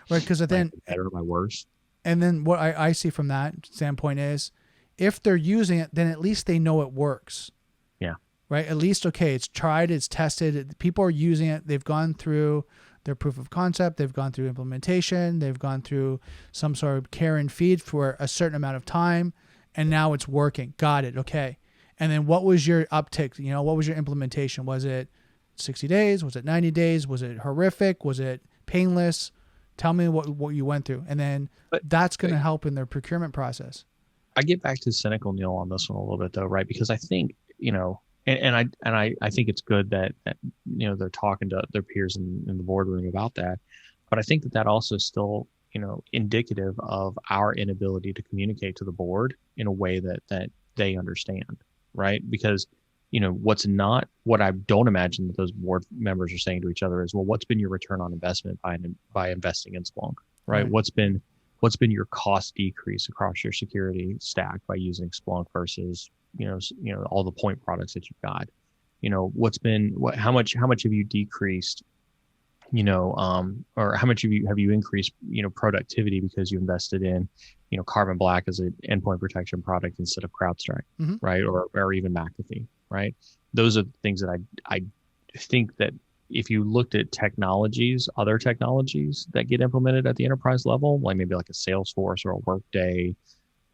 Because then better or worse. And then what I see from that standpoint is, if they're using it, then at least they know it works. Yeah. Right. At least, okay, it's tried, it's tested. People are using it. They've gone through their proof of concept. They've gone through implementation. They've gone through some sort of care and feed for a certain amount of time. And now it's working. Got it. Okay. And then what was your uptick? What was your implementation? Was it 60 days? Was it 90 days? Was it horrific? Was it painless? Tell me what you went through. And then that's going to help in their procurement process. I get back to cynical, Neal, on this one a little bit though, right? Because I think, and I think it's good that they're talking to their peers in the boardroom about that. But I think that also still, indicative of our inability to communicate to the board in a way that they understand, right? Because, what I don't imagine that those board members are saying to each other is, well, what's been your return on investment by investing in Splunk, right? What's been your cost decrease across your security stack by using Splunk versus, all the point products that you've got? How much have you decreased, or how much have you increased, productivity because you invested in, Carbon Black as an endpoint protection product instead of CrowdStrike, right? Or even McAfee, right? Those are things that I think that if you looked at other technologies that get implemented at the enterprise level, like maybe like a Salesforce or a Workday,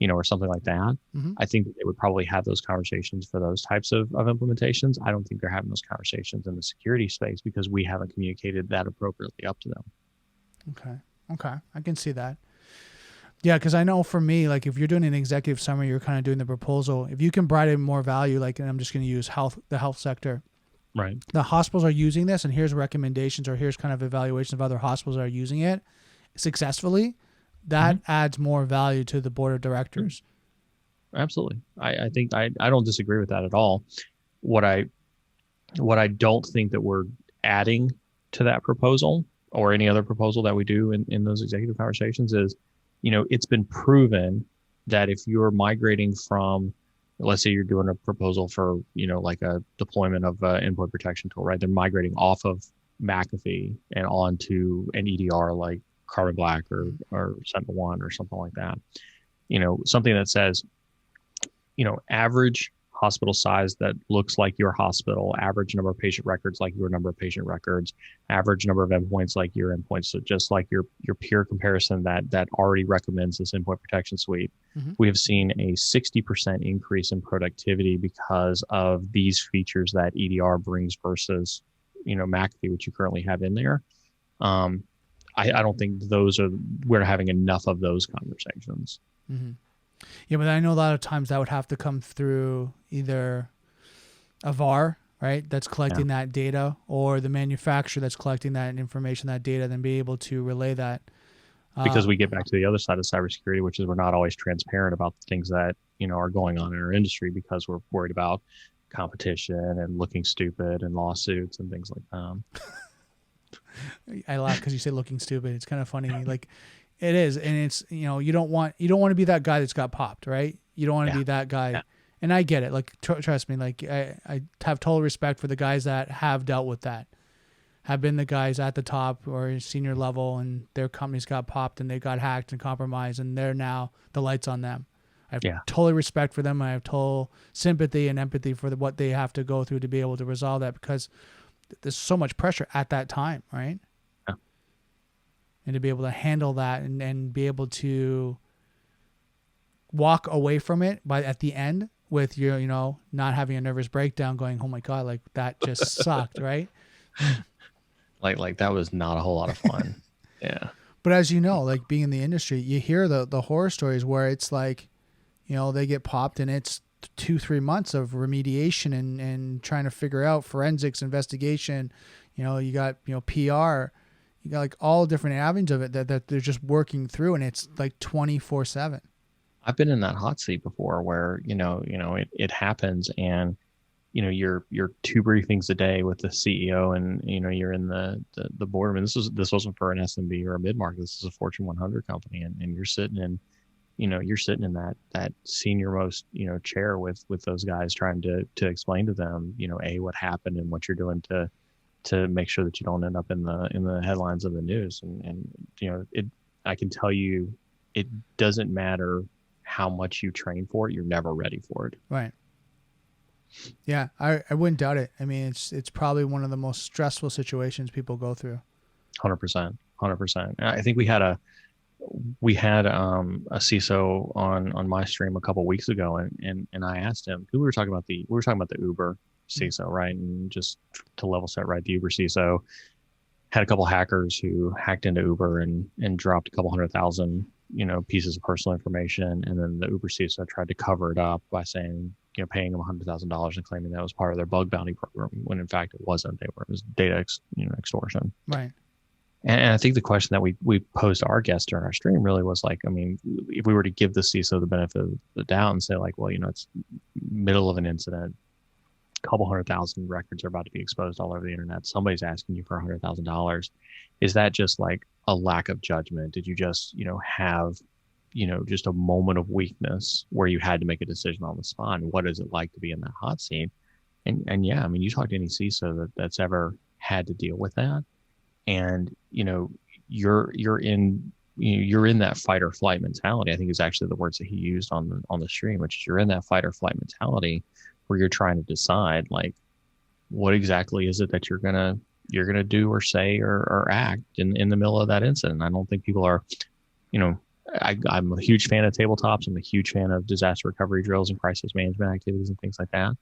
or something like that, I think that they would probably have those conversations for those types of implementations. I don't think they're having those conversations in the security space because we haven't communicated that appropriately up to them. Okay. I can see that. Yeah, because I know for me, like if you're doing an executive summary, you're kind of doing the proposal. If you can provide in more value, like, and I'm just going to use the health sector. Right. The hospitals are using this, and here's recommendations, or here's kind of evaluation of other hospitals that are using it successfully. That adds more value to the board of directors. Absolutely. I think I don't disagree with that at all. What I don't think that we're adding to that proposal or any other proposal that we do in those executive conversations is, it's been proven that if you're migrating from, let's say you're doing a proposal for, like a deployment of an endpoint protection tool, right? They're migrating off of McAfee and onto an EDR like Carbon Black or SentinelOne or something like that. Something that says, average hospital size that looks like your hospital, average number of patient records like your number of patient records, average number of endpoints like your endpoints. So just like your peer comparison that already recommends this endpoint protection suite, we have seen a 60% increase in productivity because of these features that EDR brings versus, McAfee, which you currently have in there. I don't think we're having enough of those conversations. Yeah, but I know a lot of times that would have to come through either a VAR, right, that's collecting that data, or the manufacturer that's collecting that information, that data, then be able to relay that. Because we get back to the other side of cybersecurity, which is we're not always transparent about the things that, are going on in our industry because we're worried about competition and looking stupid and lawsuits and things like that. I laugh because you say looking stupid. It's kind of funny. Like it is. And it's, you don't want to be that guy that's got popped, right? You don't want to be that guy. Yeah. And I get it. Like, trust me, like I have total respect for the guys that have dealt with that, have been the guys at the top or senior level and their companies got popped and they got hacked and compromised and they're now the lights on them. I have total respect for them. I have total sympathy and empathy for what they have to go through to be able to resolve that, because there's so much pressure at that time, right? Yeah. And to be able to handle that and be able to walk away from it at the end with your, not having a nervous breakdown going, oh my God, like that just sucked, right? Like that was not a whole lot of fun. Yeah. But as you know, like being in the industry, you hear the horror stories where it's like, they get popped, and it's 2-3 months of remediation and trying to figure out forensics investigation. You got, PR, you got like all different avenues of it that they're just working through, and it's like 24/7. I've been in that hot seat before where, it happens, and, you're 2 briefings a day with the CEO, and, you're in the boardroom. And this wasn't for an SMB or a mid-market. This is a Fortune 100 company. And you're sitting in, that senior most, chair with those guys, trying to explain to them, what happened and what you're doing to make sure that you don't end up in the headlines of the news. I can tell you, it doesn't matter how much you train for it, you're never ready for it. Right. Yeah, I wouldn't doubt it. I mean, it's probably one of the most stressful situations people go through. 100%. I think we had a CISO on my stream a couple of weeks ago, and I asked him, who we were talking about the Uber CISO, right? And just to level set, right, the Uber CISO had a couple hackers who hacked into Uber and dropped a couple 100,000 pieces of personal information, and then the Uber CISO tried to cover it up by saying, paying them $100,000 and claiming that was part of their bug bounty program, when in fact it wasn't. It was data extortion. Right. And I think the question that we posed to our guests during our stream really was like, I mean, if we were to give the CISO the benefit of the doubt and say like, well, it's middle of an incident, a couple 100,000 records are about to be exposed all over the internet, somebody's asking you for $100,000, is that just like a lack of judgment? Did you just have just a moment of weakness where you had to make a decision on the spot? And what is it like to be in that hot seat? And yeah, I mean, you talk to any CISO that's ever had to deal with that, and you're in that fight or flight mentality. I think is actually the words that he used on the stream, which is you're in that fight or flight mentality where you're trying to decide like, what exactly is it that you're gonna do or say or act in the middle of that incident. I don't think people are, I'm a huge fan of tabletops. I'm a huge fan of disaster recovery drills and crisis management activities and things like that.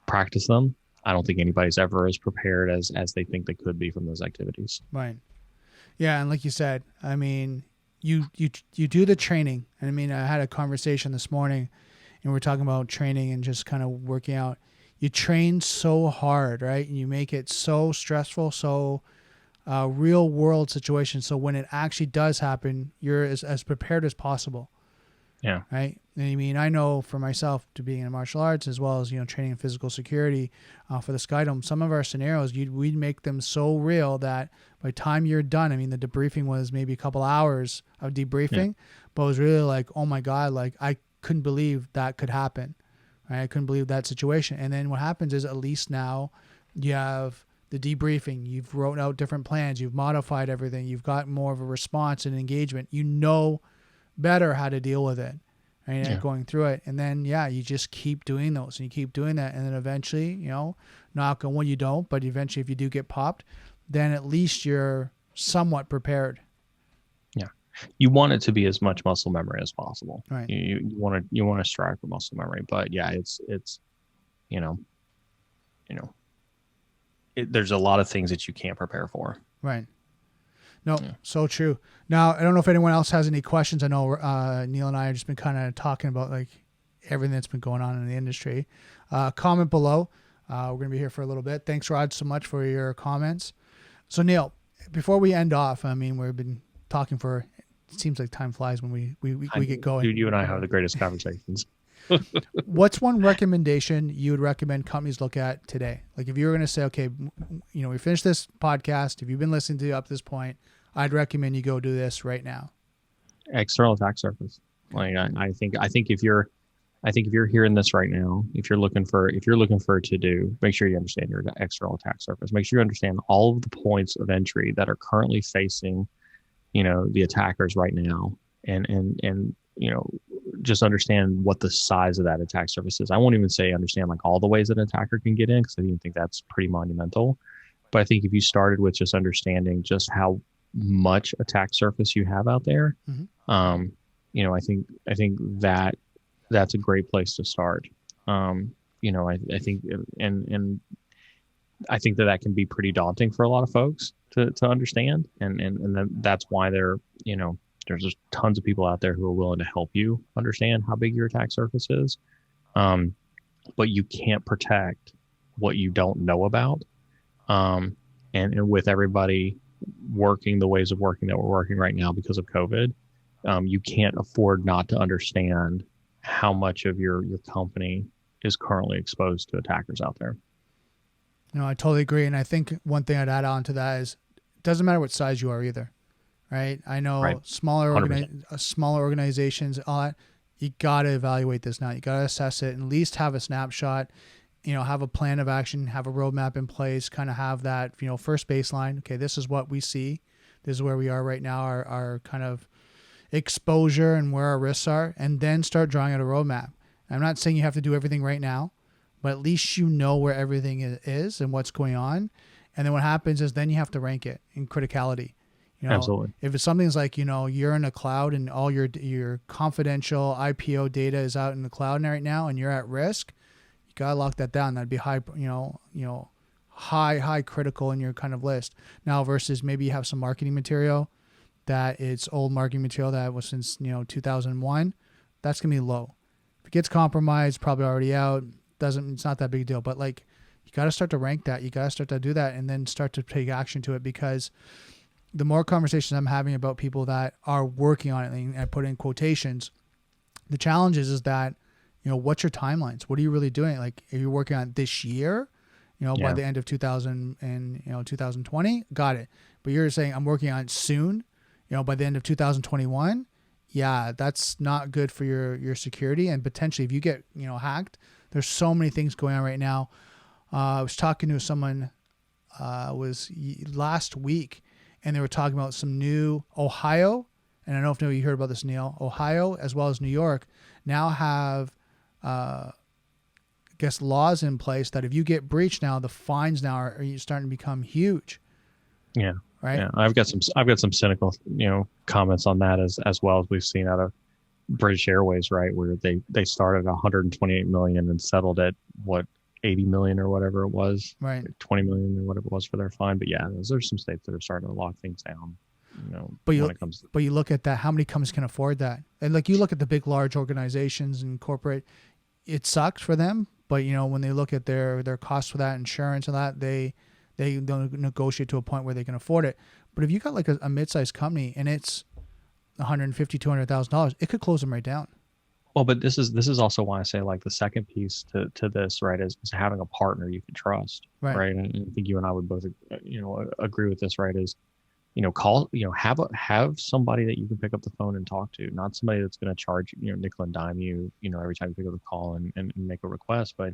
Practice them. I don't think anybody's ever as prepared as they think they could be from those activities. Right. Yeah. And like you said, I mean, you do the training. And I mean, I had a conversation this morning, and we're talking about training and just kind of working out. You train so hard, right? And you make it so stressful, so real world situation. So when it actually does happen, you're as prepared as possible. Yeah. Right. And I mean, I know for myself, to being in martial arts as well as, training in physical security for the Skydome, some of our scenarios, we'd make them so real that by the time you're done, I mean, the debriefing was maybe a couple hours of debriefing, but it was really like, oh my God, like I couldn't believe that could happen. Right? I couldn't believe that situation. And then what happens is, at least now you have the debriefing, you've wrote out different plans, you've modified everything, you've got more of a response and engagement, better how to deal with it, right? And going through it. And then, you just keep doing those, and you keep doing that. And then eventually, knock on wood, you don't, but eventually if you do get popped, then at least you're somewhat prepared. Yeah. You want it to be as much muscle memory as possible. Right. You want to strive for muscle memory, but it's there's a lot of things that you can't prepare for. Right. No, so true. Now, I don't know if anyone else has any questions. I know Neal and I have just been kind of talking about like everything that's been going on in the industry. Comment below. We're going to be here for a little bit. Thanks, Rod, so much for your comments. So, Neal, before we end off, I mean, we've been talking for, it seems like time flies when we get going. Dude, you and I have the greatest conversations. What's one recommendation you would recommend companies look at today? Like if you were going to say, okay, we finished this podcast. If you've been listening to up to this point, I'd recommend you go do this right now. External attack surface. Like I think if you're hearing this right now, if you're looking for a to do, make sure you understand your external attack surface. Make sure you understand all of the points of entry that are currently facing, the attackers right now, and just understand what the size of that attack surface is. I won't even say understand like all the ways that an attacker can get in, because I even think that's pretty monumental. But I think if you started with just understanding just how much attack surface you have out there, I think that's a great place to start. I think, and I think that can be pretty daunting for a lot of folks to understand. And that's why they're, There's just tons of people out there who are willing to help you understand how big your attack surface is. But you can't protect what you don't know about. And with everybody working the ways of working that we're working right now because of COVID, you can't afford not to understand how much of your company is currently exposed to attackers out there. No, I totally agree. And I think one thing I'd add on to that is it doesn't matter what size you are either, right? I know smaller organizations, all that, you got to evaluate this now. You got to assess it, at least have a snapshot, have a plan of action, have a roadmap in place, kind of have that, first baseline. Okay, this is what we see. This is where we are right now, our kind of exposure and where our risks are, and then start drawing out a roadmap. I'm not saying you have to do everything right now, but at least you know where everything is and what's going on. And then what happens is then you have to rank it in criticality. Absolutely. If it's something like, you're in a cloud and all your confidential IPO data is out in the cloud right now and you're at risk, you got to lock that down. That'd be high, high critical in your kind of list. Now versus maybe you have some marketing material that it's old marketing material that was since, 2001, that's going to be low. If it gets compromised, probably already out. It's not that big a deal, but like you got to start to rank that. You got to start to do that and then start to take action to it, because the more conversations I'm having about people that are working on it, and I put in quotations, the challenge is that, what's your timelines? What are you really doing? Like, are you working on it this year, by the end of 2020? Got it. But you're saying I'm working on it soon, by the end of 2021. Yeah, that's not good for your security. And potentially if you get, hacked, there's so many things going on right now. I was talking to someone was last week, and they were talking about some new Ohio, and I don't know if you heard about this, Neal. Ohio as well as New York now have, laws in place that if you get breached now, the fines now are starting to become huge. Yeah. Right. Yeah. I've got some cynical, comments on that as well as we've seen out of British Airways, right, where they started 128 million and settled at 80 million or whatever it was, right? 20 million or whatever it was for their fine. But yeah, there's some states that are starting to lock things down. But you look at that, how many companies can afford that? And like you look at the big, large organizations and corporate, it sucks for them. But when they look at their costs for that, insurance and that, they don't negotiate to a point where they can afford it. But if you got like a mid-sized company and it's $150,000, $200,000, it could close them right down. Well, but this is also why I say like the second piece to this, right, is having a partner you can trust, right? And I think you and I would both, agree with this, right? Is, have somebody that you can pick up the phone and talk to, not somebody that's going to charge, nickel and dime you, every time you pick up the call and make a request, but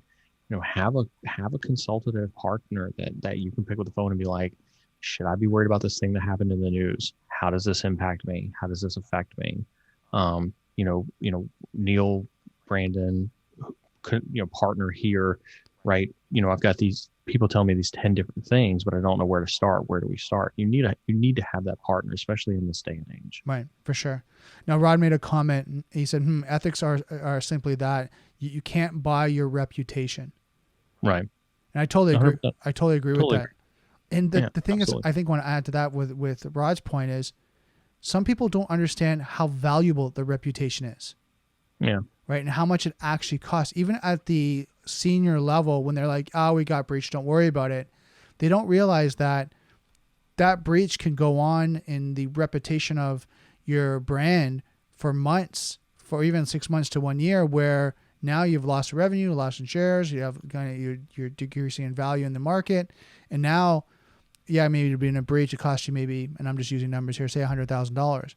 have a consultative partner that you can pick up the phone and be like, should I be worried about this thing that happened in the news? How does this impact me? How does this affect me? Neal, Brandon, partner here, right? I've got these people telling me these 10 different things, but I don't know where to start. Where do we start? You need to have that partner, especially in this day and age. Right, for sure. Now, Rod made a comment. He said, ethics are simply that. You can't buy your reputation. Right. And I totally agree. I totally agree with that. And the thing absolutely. is, I think I want to add to that with Rod's point is, some people don't understand how valuable the reputation is. Yeah. Right. And how much it actually costs, even at the senior level, when they're like, oh, we got breached, don't worry about it. They don't realize that breach can go on in the reputation of your brand for months, for even 6 months to 1 year, where now you've lost revenue, lost in shares, you have kind of you're decreasing in value in the market. And now, maybe to be in a breach, it costs you maybe, and I'm just using numbers here, say $100,000.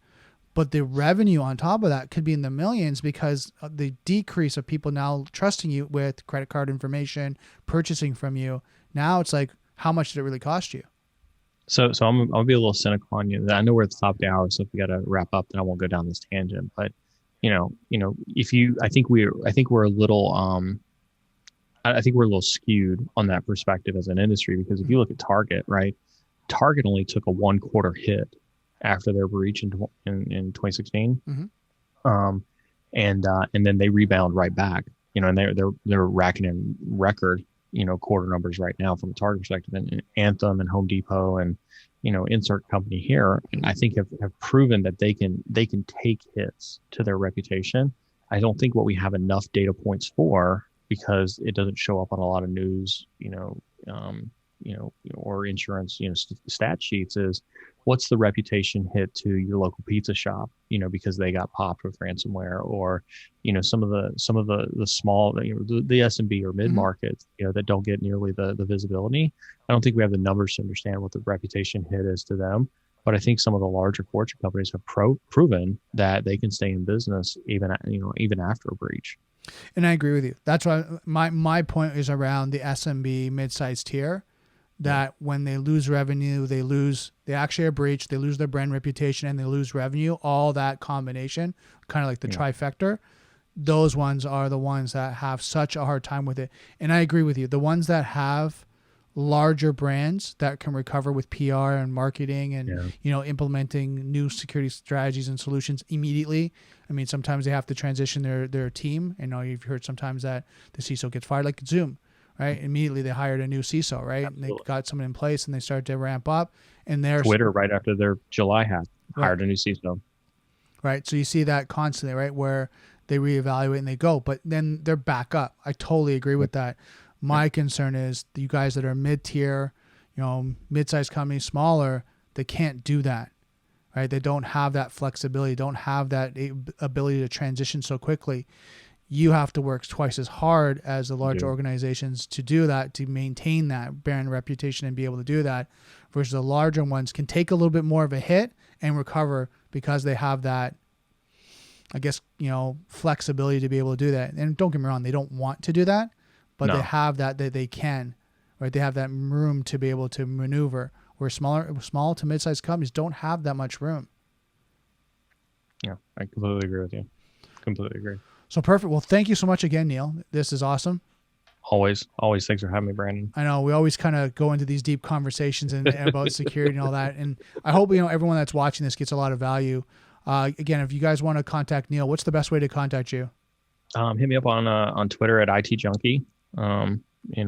But the revenue on top of that could be in the millions, because of the decrease of people now trusting you with credit card information, purchasing from you. Now it's like, how much did it really cost you? So I'll be a little cynical on you. I know we're at the top of the hour, so if we got to wrap up, then I won't go down this tangent. But I think we're a little skewed on that perspective as an industry, because if you look at Target, right, Target only took a 1/4 hit after their breach in 2016, and then they rebound right back, and they're racking in record quarter numbers right now from a Target perspective, and Anthem and Home Depot and insert company here, I think have proven that they can take hits to their reputation. I don't think what we have enough data points for, because it doesn't show up on a lot of news, or insurance, stat sheets, is what's the reputation hit to your local pizza shop, because they got popped with ransomware, or, some of the small, the SMB or mid markets, that don't get nearly the visibility. I don't think we have the numbers to understand what the reputation hit is to them. But I think some of the larger Fortune companies have proven that they can stay in business even after a breach. And I agree with you. That's why my point is around the SMB mid-sized tier, that when they lose revenue, they actually are breached, they lose their brand reputation, and they lose revenue, all that combination, kind of like the trifecta, those ones are the ones that have such a hard time with it. And I agree with you. The ones that have larger brands that can recover with PR and marketing and implementing new security strategies and solutions immediately. I mean, sometimes they have to transition their team. You've heard sometimes that the CISO gets fired, like Zoom, right? Immediately they hired a new CISO, right? Absolutely. And they got someone in place and they started to ramp up. And there's Twitter right after their July hack hired a new CISO. Right. So you see that constantly, right? Where they reevaluate and they go, but then they're back up. I totally agree with that. My concern is you guys that are mid-tier, mid-sized companies, smaller, they can't do that, right? They don't have that flexibility, don't have that ability to transition so quickly. You have to work twice as hard as the large organizations to do that, to maintain that brand reputation and be able to do that, versus the larger ones can take a little bit more of a hit and recover because they have that, I guess, flexibility to be able to do that. And don't get me wrong, they don't want to do that, but they have that they can, right? They have that room to be able to maneuver, where small to mid-sized companies don't have that much room. Yeah, I completely agree with you. Completely agree. So perfect. Well, thank you so much again, Neal. This is awesome. Always. Thanks for having me, Brandon. I know we always kind of go into these deep conversations and about security and all that. And I hope, everyone that's watching this gets a lot of value. Again, if you guys want to contact Neal, what's the best way to contact you? Hit me up on Twitter at ITJunkie. And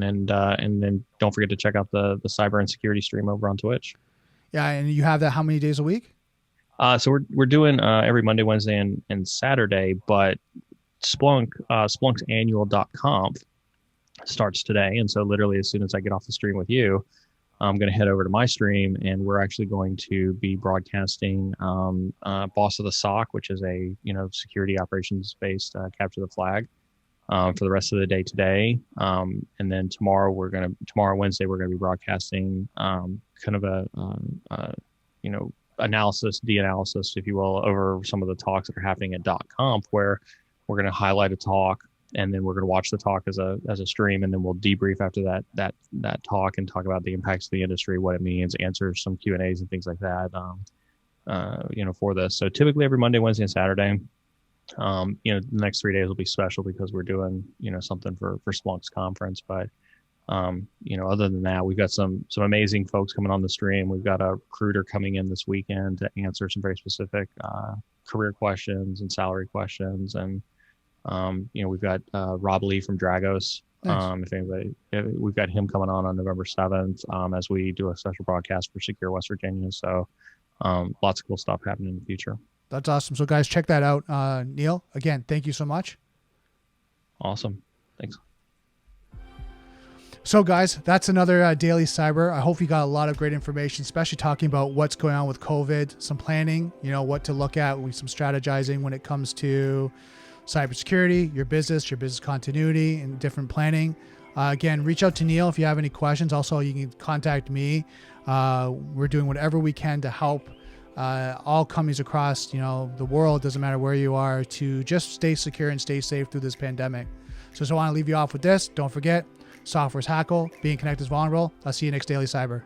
then don't forget to check out the cyber and security stream over on Twitch. Yeah. And you have that how many days a week? So we're doing every Monday, Wednesday, and Saturday, but Splunk's annual.conf starts today. And so literally as soon as I get off the stream with you, I'm going to head over to my stream, and we're actually going to be broadcasting Boss of the SOC, which is a security operations based capture the flag for the rest of the day today. And then tomorrow Wednesday we're going to be broadcasting kind of a de-analysis, if you will, over some of the talks that are happening at .conf, where we're going to highlight a talk, and then we're going to watch the talk as a stream, and then we'll debrief after that talk and talk about the impacts of the industry, what it means, answer some Q&As and things like that, for this. So typically every Monday, Wednesday, and Saturday. The next 3 days will be special because we're doing, something for Splunk's conference. But, other than that, we've got some amazing folks coming on the stream. We've got a recruiter coming in this weekend to answer some very specific career questions and salary questions. And, we've got Rob Lee from Dragos. Nice. We've got him coming on November 7th as we do a special broadcast for Secure West Virginia. So lots of cool stuff happening in the future. That's awesome. So guys, check that out. Neal, again, thank you so much. Awesome. Thanks. So guys, that's another Daily Cyber. I hope you got a lot of great information, especially talking about what's going on with COVID, some planning, what to look at, some strategizing when it comes to cybersecurity, your business continuity, and different planning. Again, reach out to Neal if you have any questions. Also, you can contact me. We're doing whatever we can to help all companies across, the world, doesn't matter where you are, to just stay secure and stay safe through this pandemic. So I want to leave you off with this. Don't forget, software's hackable, being connected is vulnerable. I'll see you next Daily Cyber.